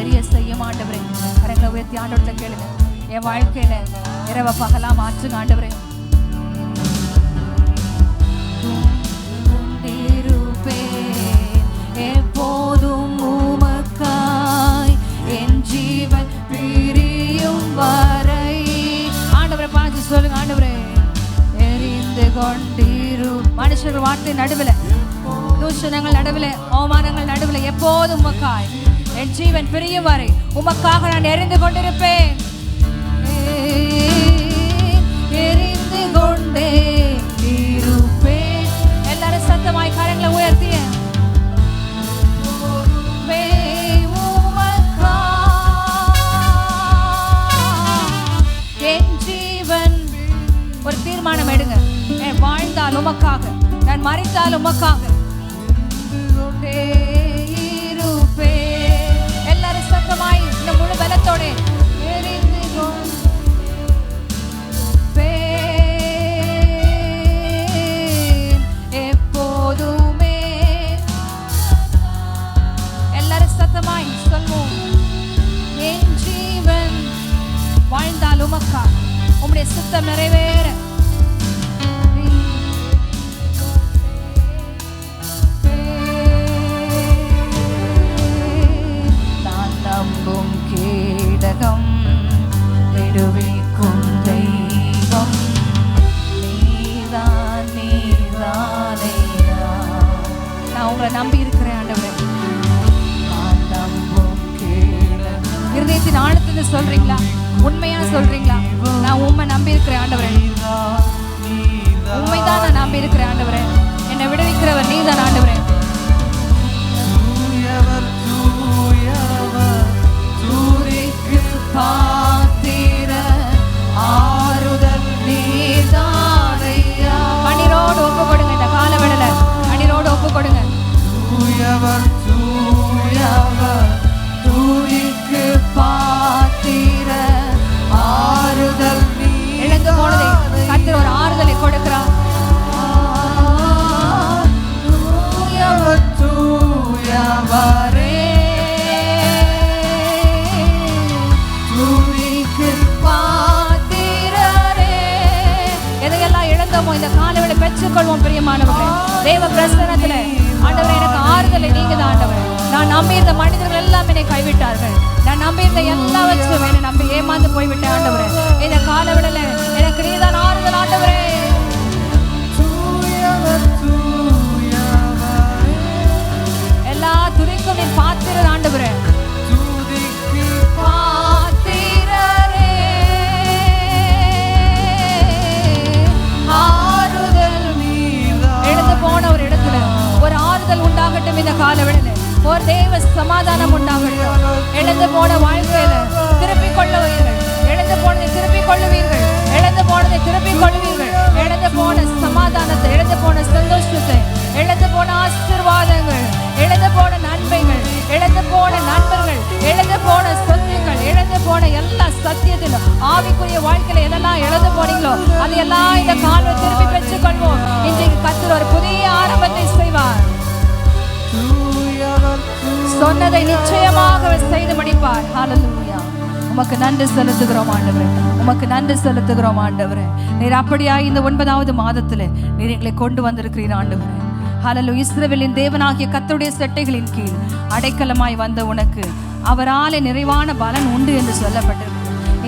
எரிய செய்ய ஆண்டவரே. கரங்களை உயர்த்தி ஆண்டவர்கிட்ட கேளுங்க, என் வாழ்க்கையில இரவ பகலா மாற்றுங்க ஆண்டவரே. எப்போதும் உமக்காய் என் ஜீவன் பிரியும் வரை ஆண்டவரை பார்த்து சொல்லுங்க, ஆண்டவரே எரிந்து கொண்டிரு. மனுஷர்கள் வார்த்தை நடுவில், தூஷணங்கள் நடுவில், அவமானங்கள் நடுவில் எப்போதும் உமக்காய் என் ஜீவன் பிரியும் வரை உமக்காக நான் எரிந்து கொண்டிருப்பேன். எரிந்து கொண்டே இருப்பேன். எல்லாரும் சத்தமாய் கரங்களை உயர்த்திய என் ஜீவன். ஒரு தீர்மானம் எடுங்க, என் வாழ்ந்தால் உமக்காக, நான் மரித்தால் உமக்காக எல்லாரும் சத்தமாய் இந்த முழு பலத்தோட எரிந்து எப்போதுமே எல்லாரும் சத்தமாய் சொல்வோம், என் ஜீவன் வாழ்ந்தால் உமக்காக, உம்முடைய சித்தம் நிறைவேற நம்பும் கீடகம் விடுவிக்கும் தெய்வம் நீதான், நீதானையா. நான் உங்களை நம்பி இருக்கிறேன் ஆண்டவரே. நான் நம்பும் கீடகம். இருதயத்தின் ஆழத்துல சொல்றீங்களா? உண்மையா சொல்றீங்களா? நான் உண்மை நம்பி இருக்கிறேன் ஆண்டவரே. உண்மைதான் நான் நம்பி இருக்கிறேன் ஆண்டவரே. என்னை விடுவிக்கிறவர் நீதான் ஆண்டவரே. பாத்திர ஆறுதல் நீதானையா. கண்ணீரோடு ஒப்பு கொடுங்க, இந்த காலவேளையில கண்ணீரோடு ஒப்பு கொடுங்க. துதிக்கு பாத்திர ஆறுதல் இழந்து போனதை கர்த்தர் ஒரு ஆறுதலை கொடுக்கிறார். இந்த காலவேளை பெற்றுக்கொள்வோம் பிரியமானவர்களே. தேவ பிரசன்னத்திலே ஆண்டவரே எனக்கு ஆறுதலை நீங்க தான் ஆண்டவரே. நான் நம்பியிருந்த மனிதர்கள் எல்லாம் என்னை கைவிட்டார்கள். நான் நம்பியிருந்த எல்லாவற்றும் என்னை நம்பி ஏமாந்து போய்விட்டேன் ஆண்டவரே. இந்த காலவேளையில எனக்கு நீதான் ஆறுதல் ஆண்டவரே. எல்லா துதிக்கும் நீ பாத்திரர் ஆண்டவரே. பாத்திரரே ஆறுதல் எழுந்து போன ஒரு இடத்துல ஒரு ஆறுதல் உண்டாகட்டும். இந்த காலவேளையில ஒரு தேவ சமாதானம் உண்டாகட்டும். எழுந்து போன வாழ்க்கையில திருப்பிக் கொள்ளுவீர்கள். எழுந்து போனதை திருப்பிக் கொள்ளுவீர்கள். எழுந்து போனதை திருப்பிக் கொள்ளுவீர்கள். எழுந்து போன சமாதானத்தை, எழுந்து போன சந்தோஷத்தை, எழுந்து போன ஆசீர்வாதங்கள், எழுந்து போன நன்மைகள், எழுந்து போன நண்பர்கள், எழுந்து போன சொத்துக்கள், எழுந்து போன எல்லா சத்தியத்திலும் ஆவிக்குரிய வாழ்க்கையில எதெல்லாம் எழுந்து போனீங்களோ அதையெல்லாம் இந்த காலை திருப்பி பெற்றுக் கொள்வோம். இன்றைக்கு கர்த்தர் ஒரு புதிய ஆரம்பத்தை செய்வார். சொன்னதை நிச்சயமாக செய்து முடிப்பார். ஹல்லேலூயா. உமக்கு நன்றி செலுத்துகிறோம் ஆண்டவரே. உமக்கு நன்றி செலுத்துகிறோம் ஆண்டவரே. நீர் அப்படியாய் இந்த 9வது மாதத்துல நீர் எங்களை கொண்டு வந்திருக்கிறீர் ஆண்டவரே. ஹல்லேலூயா. இஸ்ரவேலின் தேவனாகிய கர்த்தருடைய செட்டைகளின் கீழ் அடைக்கலமாய் வந்த உனக்கு அவராலே நிறைவான பலன் உண்டு என்று சொல்லப்பட்டிருக்கு.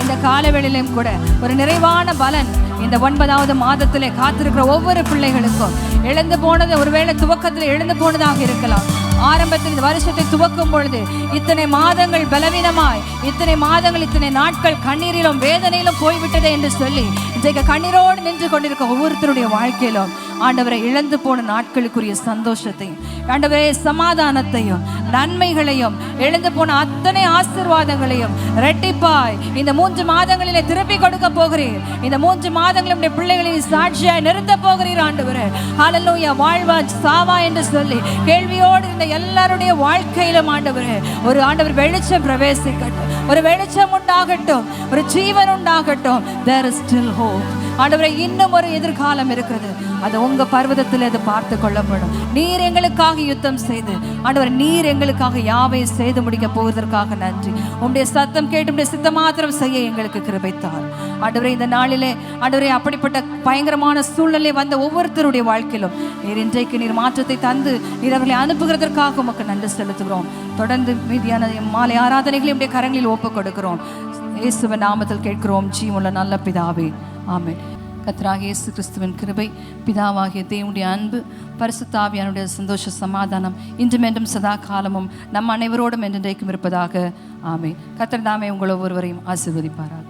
இந்த காலவேளையிலும் கூட ஒரு நிறைவான பலன் இந்த 9வது மாதத்திலே காத்திருக்கிற ஒவ்வொரு பிள்ளைகளுக்கும் எழுந்து போனது ஒருவேளை துவக்கத்தில் எழுந்து போனதாக இருக்கலாம். ஆரம்பத்தில் இந்த வருஷத்தை துவக்கும் பொழுது இத்தனை மாதங்கள் பலவீனமாய், இத்தனை மாதங்கள், இத்தனை நாட்கள் கண்ணீரிலும் வேதனையிலும் போய்விட்டதே என்று சொல்லி இன்றைக்கு கண்ணீரோடு நின்று கொண்டிருக்க ஒவ்வொருத்தருடைய வாழ்க்கையிலும் ஆண்டவரை இழந்து போன நாட்களுக்குரிய சந்தோஷத்தையும், ஆண்டவரே சமாதானத்தையும், நன்மைகளையும், எழுந்து போன அத்தனை ஆசீர்வாதங்களையும் ரெட்டிப்பாய் இந்த 3 மாதங்களிலே திருப்பி கொடுக்க போகிறீர். இந்த 3 மாதங்களுடைய பிள்ளைகளின் சாட்சியாய் நிறுத்த போகிறீர் ஆண்டவரே. ஹல்லேலூயா. வாழ்வா சாவா என்று சொல்லி கேள்வியோடு இருந்த எல்லாருடைய வாழ்க்கையிலும் ஆண்டவரே ஒரு ஆண்டவர் வெளிச்சம் பிரவேசிக்கட்டும். ஒரு வெளிச்சம் உண்டாகட்டும். ஒரு ஜீவன் உண்டாகட்டும். There is still hope. ஆண்டவரே இன்னும் ஒரு எதிர்காலம் இருக்கிறது. அது உங்க பர்வதத்தில் அது பார்த்து கொள்ளப்படும். நீர் எங்களுக்காக யுத்தம் செய்து ஆண்டவர் நீர் எங்களுக்காக யாவை செய்து முடிக்க போவதற்காக நன்றி. உம்முடைய சத்தம் கேட்டு உம்முடைய சித்தம் மாத்திரம் செய்ய எங்களுக்கு கிருபைத்தார் ஆண்டவரே. இந்த நாளிலே ஆண்டவரே அப்படிப்பட்ட பயங்கரமான சூழ்நிலை வந்த ஒவ்வொருத்தருடைய வாழ்க்கையிலும் நீர் இன்றைக்கு நீர் மாற்றத்தை தந்து நீர் அவர்களை அனுப்புகிறதற்காக உமக்கு நன்றி செலுத்துகிறோம். தொடர்ந்து மீதியான மாலை ஆராதனைகளை உம்முடைய கரங்களில் ஒப்புக் கொடுக்கிறோம். இயேசுவின் நாமத்தில் கேட்கிறோம் ஜீவனுள்ள நல்ல பிதாவே, ஆமென். கர்த்தராகிய இயேசு கிறிஸ்துவின் கிருபை, பிதாவாகிய தேவனுடைய அன்பு, பரிசுத்த ஆவியானுடைய சந்தோஷ சமாதானம் இன்றும் என்றும் சதா காலமும் நம் அனைவரோடும் என்றென்றைக்கும் இருப்பதாக. ஆமென். கர்த்தர் தாமே உங்கள் ஒவ்வொருவரையும் ஆசீர்வதிப்பாராக.